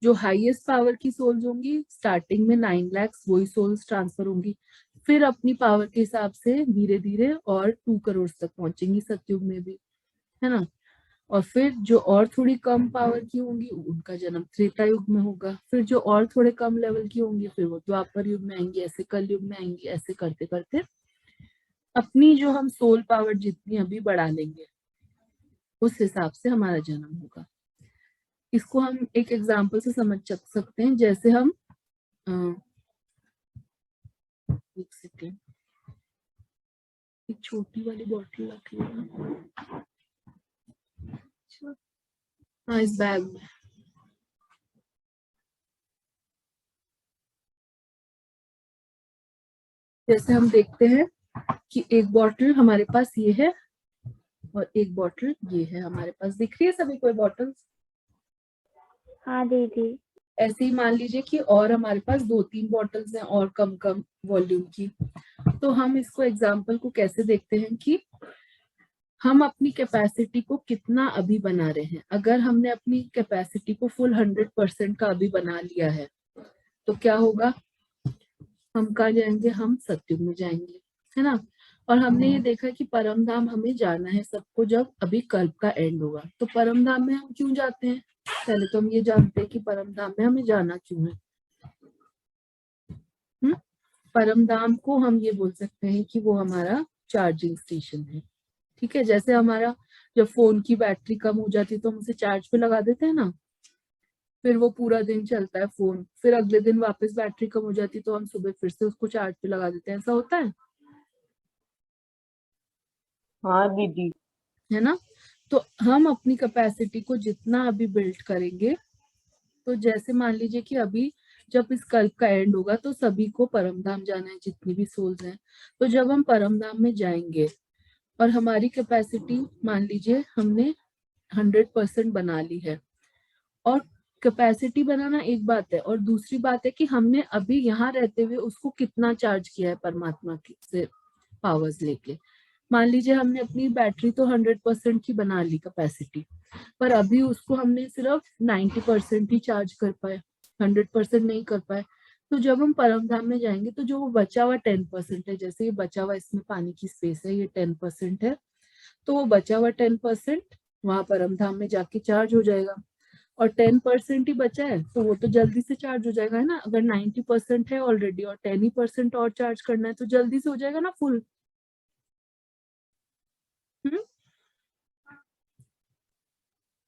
जो हाईएस्ट पावर की सोल्स होंगी, स्टार्टिंग में 9 लाख वही सोल्स ट्रांसफर होंगी, फिर अपनी पावर के हिसाब से धीरे धीरे और 2 करोड़ तक पहुंचेंगी सतयुग में भी, है ना। और फिर जो और थोड़ी कम पावर की होंगी उनका जन्म त्रेता युग में होगा। फिर जो और थोड़े कम लेवल की होंगी फिर वो द्वापर युग में आएंगी, ऐसे कल युग में आएंगी। ऐसे करते करते अपनी जो हम सोल पावर जितनी अभी बढ़ा लेंगे उस हिसाब से हमारा जन्म होगा। इसको हम एक एग्जाम्पल से समझ सकते हैं। जैसे हम एक सेकेंड, एक छोटी वाली बॉटल रख लेना। हाँ, इस बैग में। जैसे हम देखते हैं कि एक बॉटल हमारे पास ये है और एक बॉटल ये है हमारे पास। दिख रही है सभी कोई बॉटल्स? हाँ दीदी। ऐसे ही मान लीजिए कि और हमारे पास 2-3 बॉटल्स हैं और कम कम वॉल्यूम की। तो हम इसको एग्जाम्पल को कैसे देखते हैं कि हम अपनी कैपेसिटी को कितना अभी बना रहे हैं। अगर हमने अपनी कैपेसिटी को फुल 100% का अभी बना लिया है तो क्या होगा? हम कहाँ जाएंगे? हम सतयुग में जाएंगे, है ना। और हमने ये देखा कि परम धाम हमें जाना है सबको जब अभी कल्प का एंड होगा। तो परम धाम में हम क्यों जाते हैं? पहले तो हम ये जानते हैं कि परम धाम में हमें जाना क्यों है। परम धाम को हम ये बोल सकते हैं कि वो हमारा चार्जिंग स्टेशन है। ठीक है, जैसे हमारा जब फोन की बैटरी कम हो जाती है तो हम उसे चार्ज पे लगा देते हैं ना, फिर वो पूरा दिन चलता है फोन। फिर अगले दिन वापस बैटरी कम हो जाती है तो हम सुबह फिर से उसको चार्ज पे लगा देते हैं। ऐसा होता है? हाँ दीदी। है ना। तो हम अपनी कैपेसिटी को जितना अभी बिल्ड करेंगे, तो जैसे मान लीजिए कि अभी जब इस कल्प का एंड होगा तो सभी को परम धाम जाना है, जितनी भी सोल्स हैं। तो जब हम परम धाम में जाएंगे और हमारी कैपेसिटी मान लीजिए हमने 100% बना ली है, और कैपेसिटी बनाना एक बात है और दूसरी बात है कि हमने अभी यहाँ रहते हुए उसको कितना चार्ज किया है परमात्मा की से पावर्स लेके। मान लीजिए हमने अपनी बैटरी तो 100% की बना ली कैपेसिटी, पर अभी उसको हमने सिर्फ 90% ही चार्ज कर पाए, 100% नहीं कर पाए। तो जब हम परम धाम में जाएंगे तो जो वो बचा हुआ 10% है, जैसे ये बचा हुआ इसमें पानी की स्पेस है, ये 10% है, तो वो बचा हुआ 10% वहां परमधाम में जाके चार्ज हो जाएगा, और 10% ही बचा है तो वो तो जल्दी से चार्ज हो जाएगा, है ना। अगर 90% है ऑलरेडी और 10% और चार्ज करना है तो जल्दी से हो जाएगा ना फुल।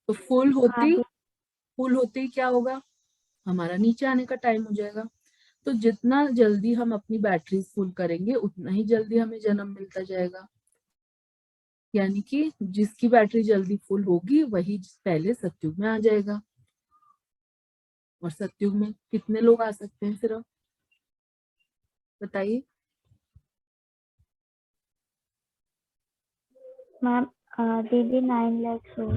तो फुल होते ही क्या होगा, हमारा नीचे आने का टाइम हो जाएगा। तो जितना जल्दी हम अपनी बैटरी फुल करेंगे उतना ही जल्दी हमें जन्म मिलता जाएगा। यानी कि जिसकी बैटरी जल्दी फुल होगी वही पहले सतयुग में आ जाएगा। और सतयुग में कितने लोग आ सकते हैं सिर्फ, बताइए। मैम दीदी 9 लाख हो।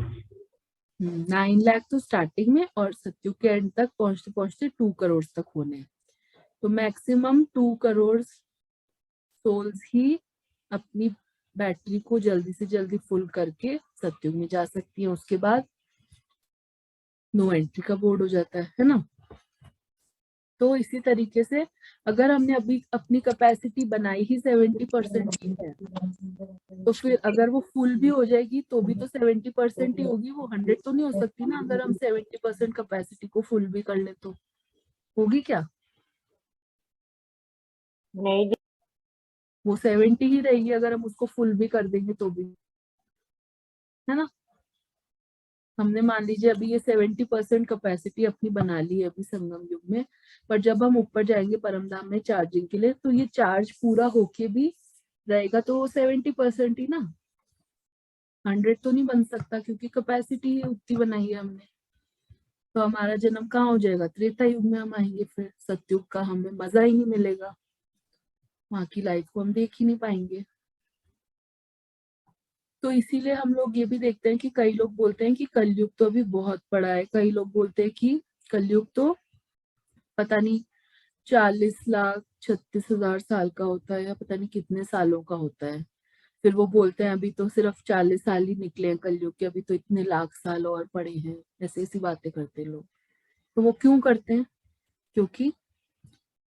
9 लाख तो स्टार्टिंग में, और सतयुग के एंड तक पहुंचते पहुंचते 2 करोड़ तक होने हैं। तो मैक्सिमम 2 करोड़ सोल्स ही अपनी बैटरी को जल्दी से जल्दी फुल करके सतयुग में जा सकती है। उसके बाद नो एंट्री का बोर्ड हो जाता है ना। तो इसी तरीके से अगर हमने अभी अपनी कैपेसिटी बनाई ही 70% की है, तो फिर अगर वो फुल भी हो जाएगी तो भी तो 70% ही होगी, वो 100 तो नहीं हो सकती ना। अगर हम 70% कैपेसिटी को फुल भी कर ले तो होगी क्या, नहीं दी- वो 70 ही रहेगी अगर हम उसको फुल भी कर देंगे तो भी, है ना। हमने मान लीजिए अभी ये 70% कैपेसिटी अपनी बना ली है अभी संगम युग में, पर जब हम ऊपर जाएंगे परमधाम में चार्जिंग के लिए तो ये चार्ज पूरा होके भी रहेगा तो वो 70% ही ना, 100 तो नहीं बन सकता क्योंकि कैपेसिटी उतनी बनाई है हमने। तो हमारा जन्म कहाँ हो जाएगा, त्रेता युग में हम आएंगे, फिर सतयुग का हमें मजा ही नहीं मिलेगा, वहां की लाइफ को हम देख ही नहीं पाएंगे। तो इसीलिए हम लोग ये भी देखते हैं कि कई लोग बोलते हैं कि कलयुग तो अभी बहुत बड़ा है, कई लोग बोलते हैं कि कलयुग तो पता नहीं 40,36,000 साल का होता है या पता नहीं कितने सालों का होता है। फिर वो बोलते हैं अभी तो सिर्फ 40 साल ही निकले हैं कलयुग के, अभी तो इतने लाख साल और पड़े हैं, ऐसी ऐसी बातें करते हैं लोग। तो वो क्यों करते हैं, क्योंकि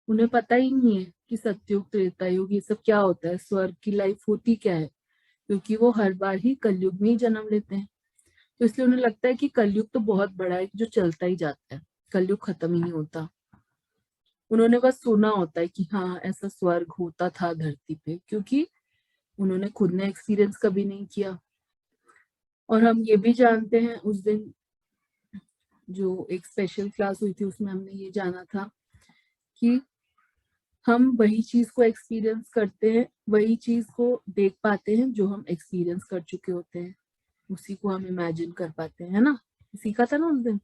उन्हें पता ही नहीं है कि सतयुग त्रेता युग ये सब क्या होता है, स्वर्ग की लाइफ होती क्या है, क्योंकि वो हर बार ही कलयुग में ही जन्म लेते हैं। तो इसलिए उन्हें लगता है कि कलयुग तो बहुत बड़ा है जो चलता ही जाता है, कलयुग खत्म ही नहीं होता। उन्होंने बस सुना होता है कि हाँ ऐसा स्वर्ग होता था धरती पे, क्योंकि उन्होंने खुद ने एक्सपीरियंस कभी नहीं किया। और हम ये भी जानते हैं उस दिन जो एक स्पेशल क्लास हुई थी उसमें हमने ये जाना था कि हम वही चीज को एक्सपीरियंस करते हैं, वही चीज को देख पाते हैं जो हम एक्सपीरियंस कर चुके होते हैं, उसी को हम इमेजिन कर पाते हैं, है ना। सीखा था ना उस दिन।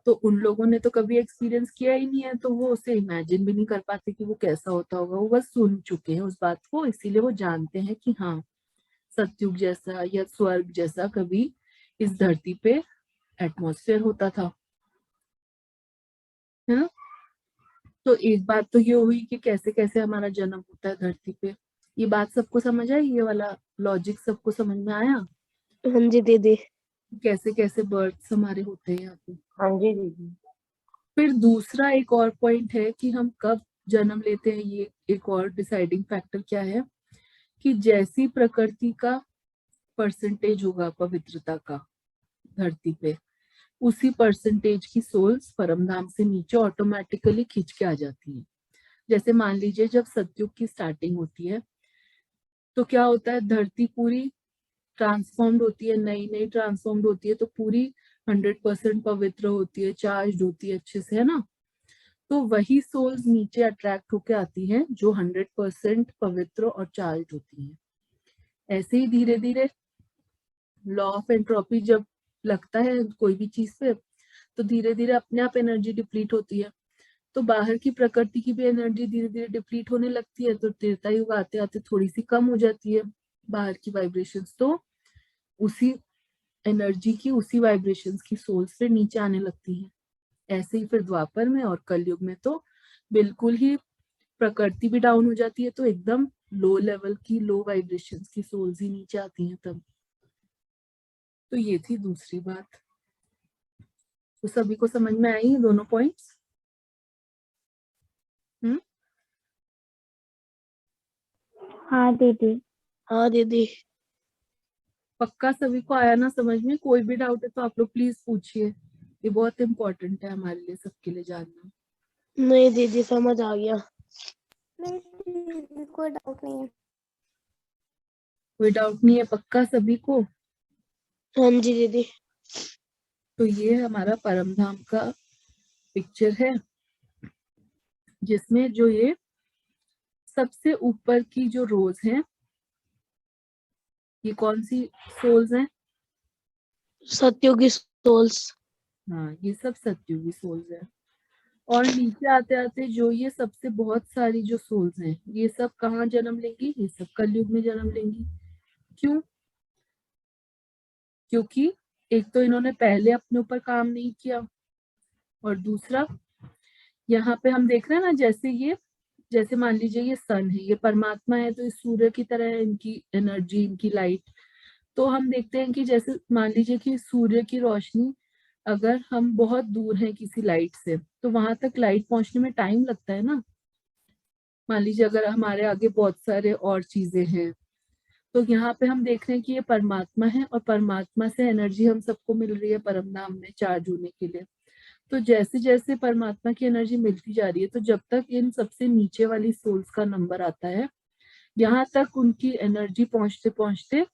तो उन लोगों ने तो कभी एक्सपीरियंस किया ही नहीं है तो वो उसे इमेजिन भी नहीं कर पाते कि वो कैसा होता होगा, वो बस सुन चुके हैं उस बात को, इसीलिए वो जानते हैं कि हाँ सतयुग जैसा या स्वर्ग जैसा कभी इस धरती पे एटमॉस्फेयर होता था, है ना। तो एक बात तो ये हुई कि कैसे कैसे हमारा जन्म होता है धरती पे। ये बात सबको समझ आई, ये वाला लॉजिक सबको समझ में आया, हाँ जी दीदी। कैसे कैसे बर्थ हमारे होते हैं यहाँ पे। हाँ जी दीदी। फिर दूसरा एक और पॉइंट है कि हम कब जन्म लेते हैं, ये एक और डिसाइडिंग फैक्टर क्या है कि जैसी प्रकृति का परसेंटेज होगा पवित्रता का धरती पे, उसी परसेंटेज की सोल्स परमधाम से नीचे ऑटोमेटिकली खींच के आ जाती है। जैसे मान लीजिए जब सतयुग की स्टार्टिंग होती है तो क्या होता है, धरती पूरी ट्रांसफॉर्म्ड होती है, नई नई ट्रांसफॉर्म्ड होती है, तो पूरी 100% पवित्र होती है, चार्ज होती है अच्छे से, है ना। तो वही सोल्स नीचे अट्रैक्ट होके आती हैं जो 100% पवित्र और चार्ज होती हैं। ऐसे ही धीरे धीरे लॉ ऑफ एंट्रोपी जब लगता है कोई भी चीज पे, तो धीरे धीरे अपने आप एनर्जी डिप्लीट होती है, तो बाहर की प्रकृति की भी एनर्जी धीरे धीरे डिप्लीट होने लगती है, तो त्रेता युग आते आते थोड़ी सी कम हो जाती है बाहर की वाइब्रेशंस, तो उसी एनर्जी की उसी वाइब्रेशंस की सोल्स से नीचे आने लगती हैं। ऐसे ही फिर द्वापर में और कलयुग में तो बिल्कुल ही प्रकृति भी डाउन हो जाती है, तो एकदम लो लेवल की लो वाइब्रेशंस की सोल्स ही नीचे आती हैं तब। तो ये थी दूसरी बात। तो सभी को समझ में आई दोनों पॉइंट्स? हाँ दीदी। हाँ दीदी। पक्का सभी को आया ना समझ में? कोई भी डाउट है तो आप लोग प्लीज पूछिए, ये बहुत इम्पोर्टेंट है हमारे लिए, सबके लिए जानना। नहीं दीदी समझ आ गया। नहीं दीदी कोई डाउट नहीं है। कोई डाउट नहीं है पक्का सभी को? हाँ जी दीदी। तो ये हमारा परम धाम का पिक्चर है, जिसमें जो ये सबसे ऊपर की जो रोज है, ये कौन सी सोल्स हैं? सत्युगी सोल्स। हाँ, ये सब सत्युगी सोल्स हैं। और नीचे आते आते जो ये सबसे बहुत सारी जो सोल्स हैं, ये सब कहाँ जन्म लेंगी? ये सब कलयुग में जन्म लेंगी। क्यों? क्योंकि एक तो इन्होंने पहले अपने ऊपर काम नहीं किया, और दूसरा यहाँ पे हम देख रहे हैं ना, जैसे मान लीजिए ये सन है, ये परमात्मा है, तो इस सूर्य की तरह है इनकी एनर्जी, इनकी लाइट। तो हम देखते हैं कि जैसे मान लीजिए कि सूर्य की रोशनी, अगर हम बहुत दूर हैं किसी लाइट से, तो वहां तक लाइट पहुंचने में टाइम लगता है ना। मान लीजिए अगर हमारे आगे बहुत सारे और चीजें हैं, तो यहाँ पे हम देख रहे हैं कि ये परमात्मा है, और परमात्मा से एनर्जी हम सबको मिल रही है परम धाम में चार्ज होने के लिए। तो जैसे जैसे परमात्मा की एनर्जी मिलती जा रही है, तो जब तक इन सबसे नीचे वाली सोल्स का नंबर आता है, यहाँ तक उनकी एनर्जी पहुंचते पहुंचते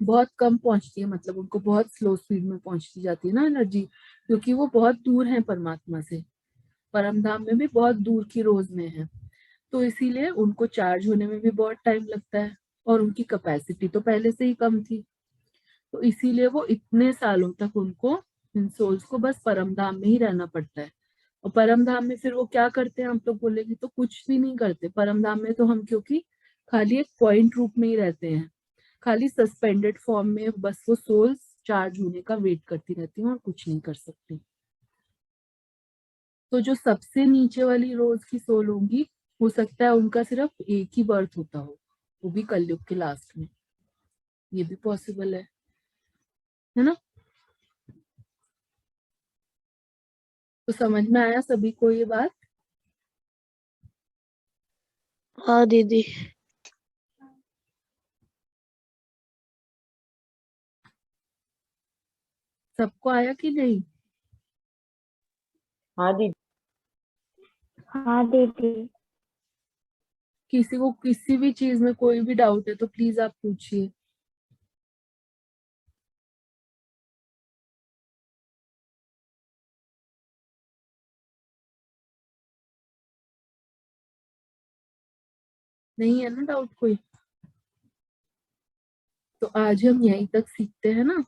बहुत कम पहुंचती है, मतलब उनको बहुत स्लो स्पीड में पहुंचती जाती है ना एनर्जी, क्योंकि वो बहुत दूर है परमात्मा से। परम धाम में भी बहुत दूर की रोज में है, तो इसीलिए उनको चार्ज होने में भी बहुत टाइम लगता है, और उनकी कैपेसिटी तो पहले से ही कम थी। तो इसीलिए वो इतने सालों तक उनको, इन सोल्स को बस परम धाम में ही रहना पड़ता है। और परम धाम में फिर वो क्या करते हैं, हम लोग बोलेंगे तो कुछ भी नहीं करते परम धाम में, तो हम क्योंकि खाली एक पॉइंट रूप में ही रहते हैं, खाली सस्पेंडेड फॉर्म में बस वो सोल्स चार्ज होने का वेट करती रहती हैं और कुछ नहीं कर सकती। तो जो सबसे नीचे वाली रोज की सोल होंगी, हो सकता है उनका सिर्फ एक ही बर्थ होता हो, वो भी कलयुग के लास्ट में, ये भी पॉसिबल है ना? तो समझ में आया सभी को ये बात? हाँ दीदी। सबको आया कि नहीं? हाँ दीदी। हाँ दीदी। किसी को किसी भी चीज में कोई भी डाउट है तो प्लीज आप पूछिए। नहीं है ना डाउट कोई? तो आज हम यहीं तक सीखते हैं ना।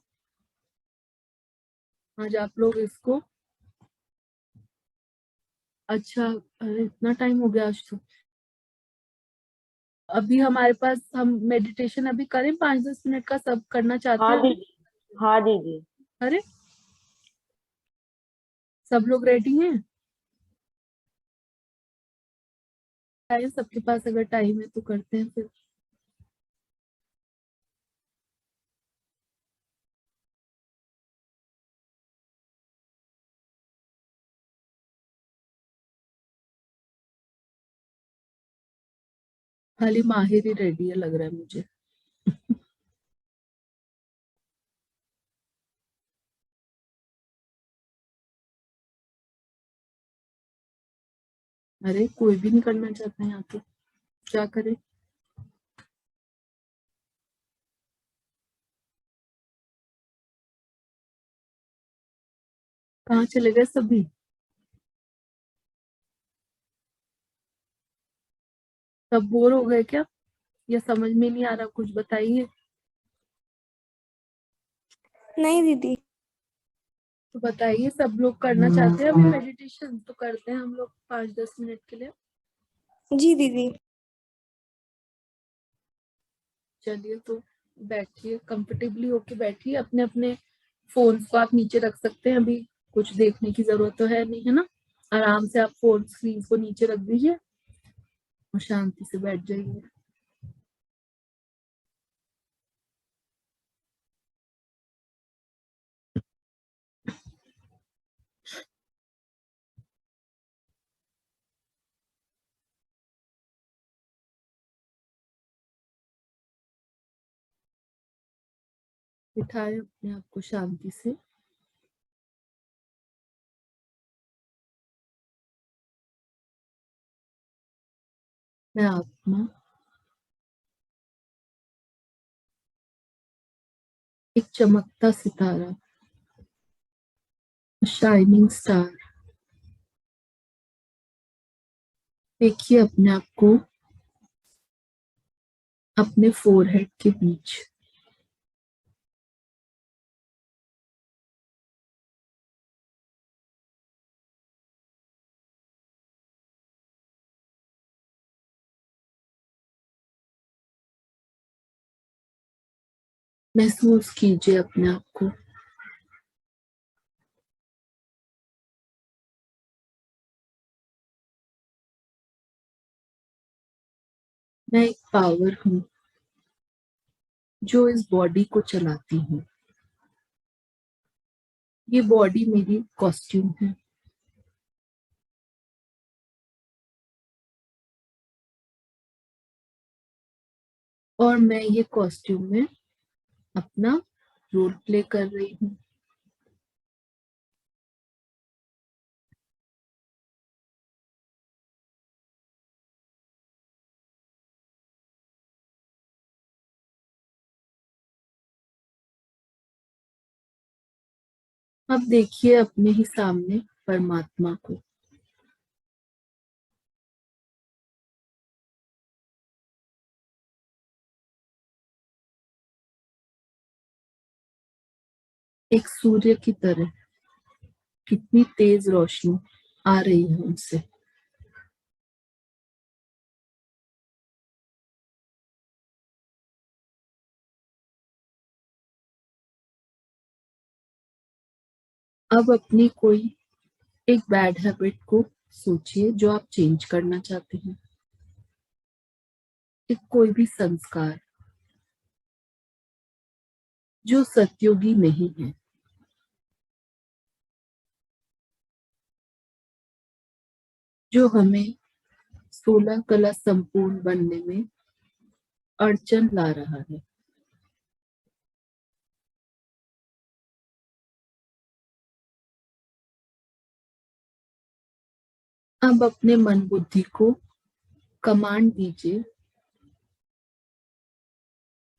आज आप लोग इसको, अच्छा, अरे इतना टाइम हो गया आज तो। अभी हमारे पास, हम मेडिटेशन अभी करें 5-10 मिनट का, सब करना चाहते हाँ हैं अभी? दीदी। हाँ दीदी। अरे सब लोग रेडी हैं? टाइम सबके पास अगर टाइम है तो करते हैं फिर। खाली माहिर ही रेडी है लग रहा है मुझे। अरे कोई भी नहीं करना चाहता यहाँ पे, क्या करे? कहाँ चले गए सभी? सब बोर हो गए क्या, या समझ में नहीं आ रहा कुछ? बताइए। नहीं दीदी। तो बताइए, सब लोग करना चाहते हैं अभी मेडिटेशन? तो करते हैं हम लोग 5-10 मिनट के लिए। जी दीदी। चलिए तो बैठिए, कंफर्टेबली होके बैठिए, अपने अपने फोन को आप नीचे रख सकते हैं, अभी कुछ देखने की जरूरत तो है नहीं, है ना? आराम से आप फोन स्क्रीन को नीचे रख दीजिए और शांति से बैठ जाइए। बिठाएं अपने आप को शांति से। मैं आत्मा एक चमकता सितारा, शाइनिंग स्टार। देखिए अपने आप को अपने फोरहेड के बीच। महसूस कीजिए अपने आप को। मैं एक पावर हूँ जो इस बॉडी को चलाती हूँ। ये बॉडी मेरी कॉस्ट्यूम है। और मैं ये कॉस्ट्यूम में अपना रोल प्ले कर रही हूँ। अब देखिए अपने ही सामने परमात्मा को। एक सूर्य की तरह कितनी तेज रोशनी आ रही है उनसे। अब अपनी कोई एक बैड हैबिट को सोचिए जो आप चेंज करना चाहते हैं। एक कोई भी संस्कार जो सत्योगी नहीं है, जो हमें 16 कला संपूर्ण बनने में अड़चन ला रहा है। अब अपने मन बुद्धि को कमांड दीजिए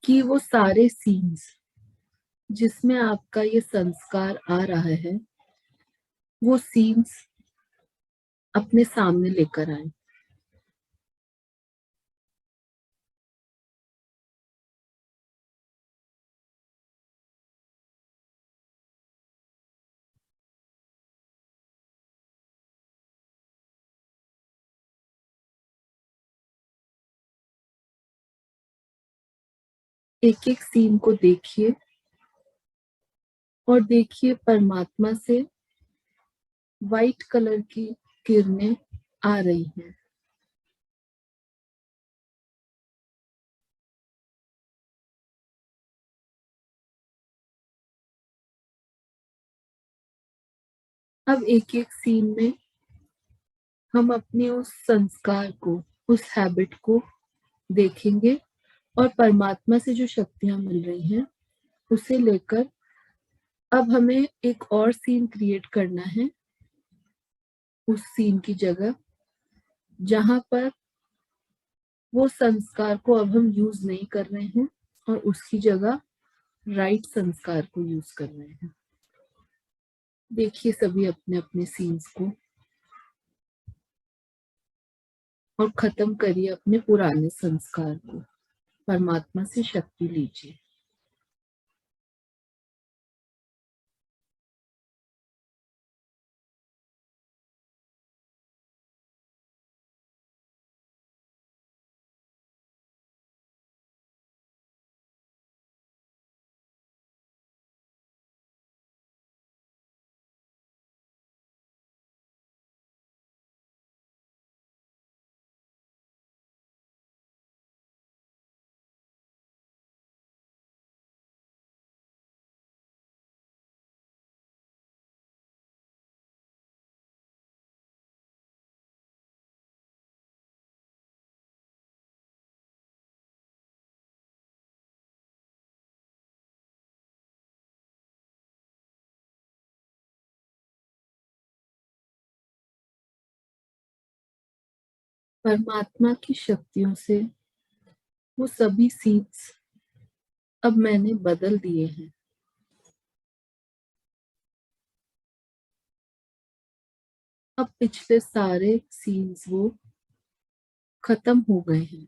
कि वो सारे सीन्स जिसमें आपका ये संस्कार आ रहा है, वो सीन्स अपने सामने लेकर आए। एक एक सीन को देखिए और देखिए परमात्मा से वाइट कलर की किरणें आ रही हैं। अब एक एक सीन में हम अपने उस संस्कार को, उस हैबिट को देखेंगे और परमात्मा से जो शक्तियां मिल रही हैं उसे लेकर अब हमें एक और सीन क्रिएट करना है उस सीन की जगह, जहां पर वो संस्कार को अब हम यूज नहीं कर रहे हैं और उसकी जगह राइट संस्कार को यूज कर रहे हैं। देखिए सभी अपने अपने सीन्स को और खत्म करिए अपने पुराने संस्कार को। परमात्मा से शक्ति लीजिए। परमात्मा की शक्तियों से वो सभी सीड्स अब मैंने बदल दिए हैं। अब पिछले सारे सीन्स वो खत्म हो गए हैं।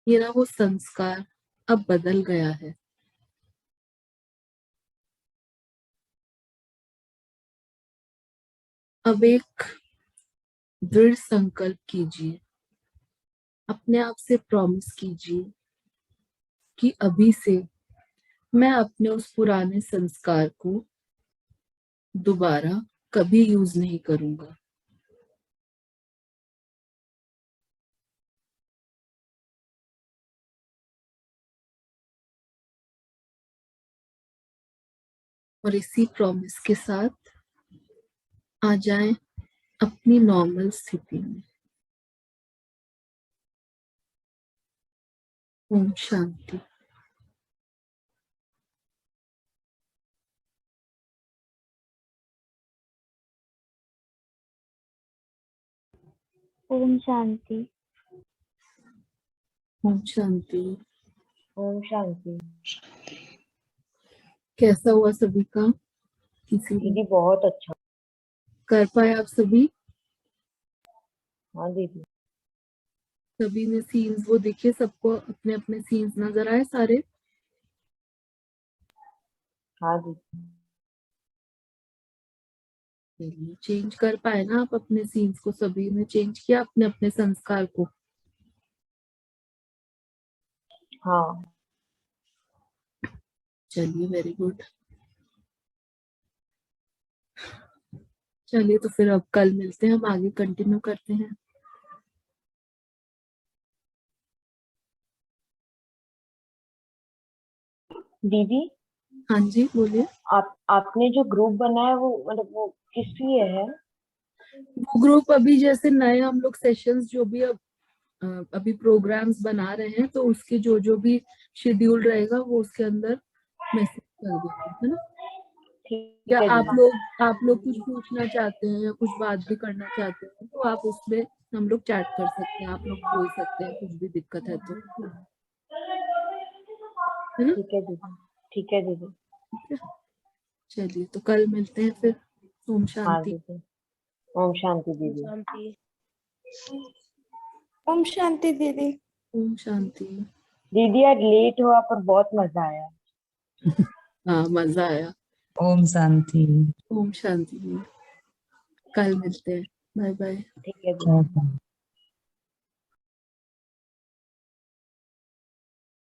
मेरा वो संस्कार अब बदल गया है। अब एक दृढ़ संकल्प कीजिए, अपने आप से प्रॉमिस कीजिए कि अभी से मैं अपने उस पुराने संस्कार को दोबारा कभी यूज नहीं करूंगा। और इसी प्रॉमिस के साथ आ जाएं अपनी नॉर्मल स्थिति में। ओम शांति। ओम शांति। ओम शांति। ओम शांति। कैसा हुआ सभी का? किसी ने दीदी बहुत अच्छा। कर पाए आप सभी? हाँ दीदी। सभी ने सीन्स वो देखे? सबको अपने अपने सीन्स नजर आए सारे? हाँ दीदी। चलिए, चेंज कर पाए ना आप अपने सीन्स को? सभी ने चेंज किया अपने अपने संस्कार को? हाँ। चलिए, वेरी गुड। चलिए, तो फिर अब कल मिलते हैं, हम आगे कंटिन्यू करते हैं। दीदी हाँ जी, बोलिए। आपने जो ग्रुप बनाया वो मतलब वो किस लिए है? वो ग्रुप अभी जैसे नए हम लोग सेशंस जो भी अभी प्रोग्राम्स बना रहे हैं, तो उसके जो जो भी शेड्यूल रहेगा वो उसके अंदर मैसेज कर देंगे, है ना? ठीक या है दीदी। आप लोग कुछ पूछना चाहते हैं या कुछ बात भी करना चाहते हैं तो आप उसमें हम लोग चैट कर सकते हैं, आप लोग बोल सकते हैं, कुछ भी दिक्कत है तो, है ना? ठीक है दीदी। ठीक है दीदी। ठीक है? चलिए, तो कल मिलते हैं फिर। ओम हाँ शांति। दीदी। ओम शांति दीदी। शांति। ओम शांति दीदी। ओम शांति। दीदी आज लेट हुआ पर बहुत मजा आया। हाँ, मजा आया। ओम शांति। ओम शांति। कल मिलते हैं। Bye bye. ठीक है दीदी।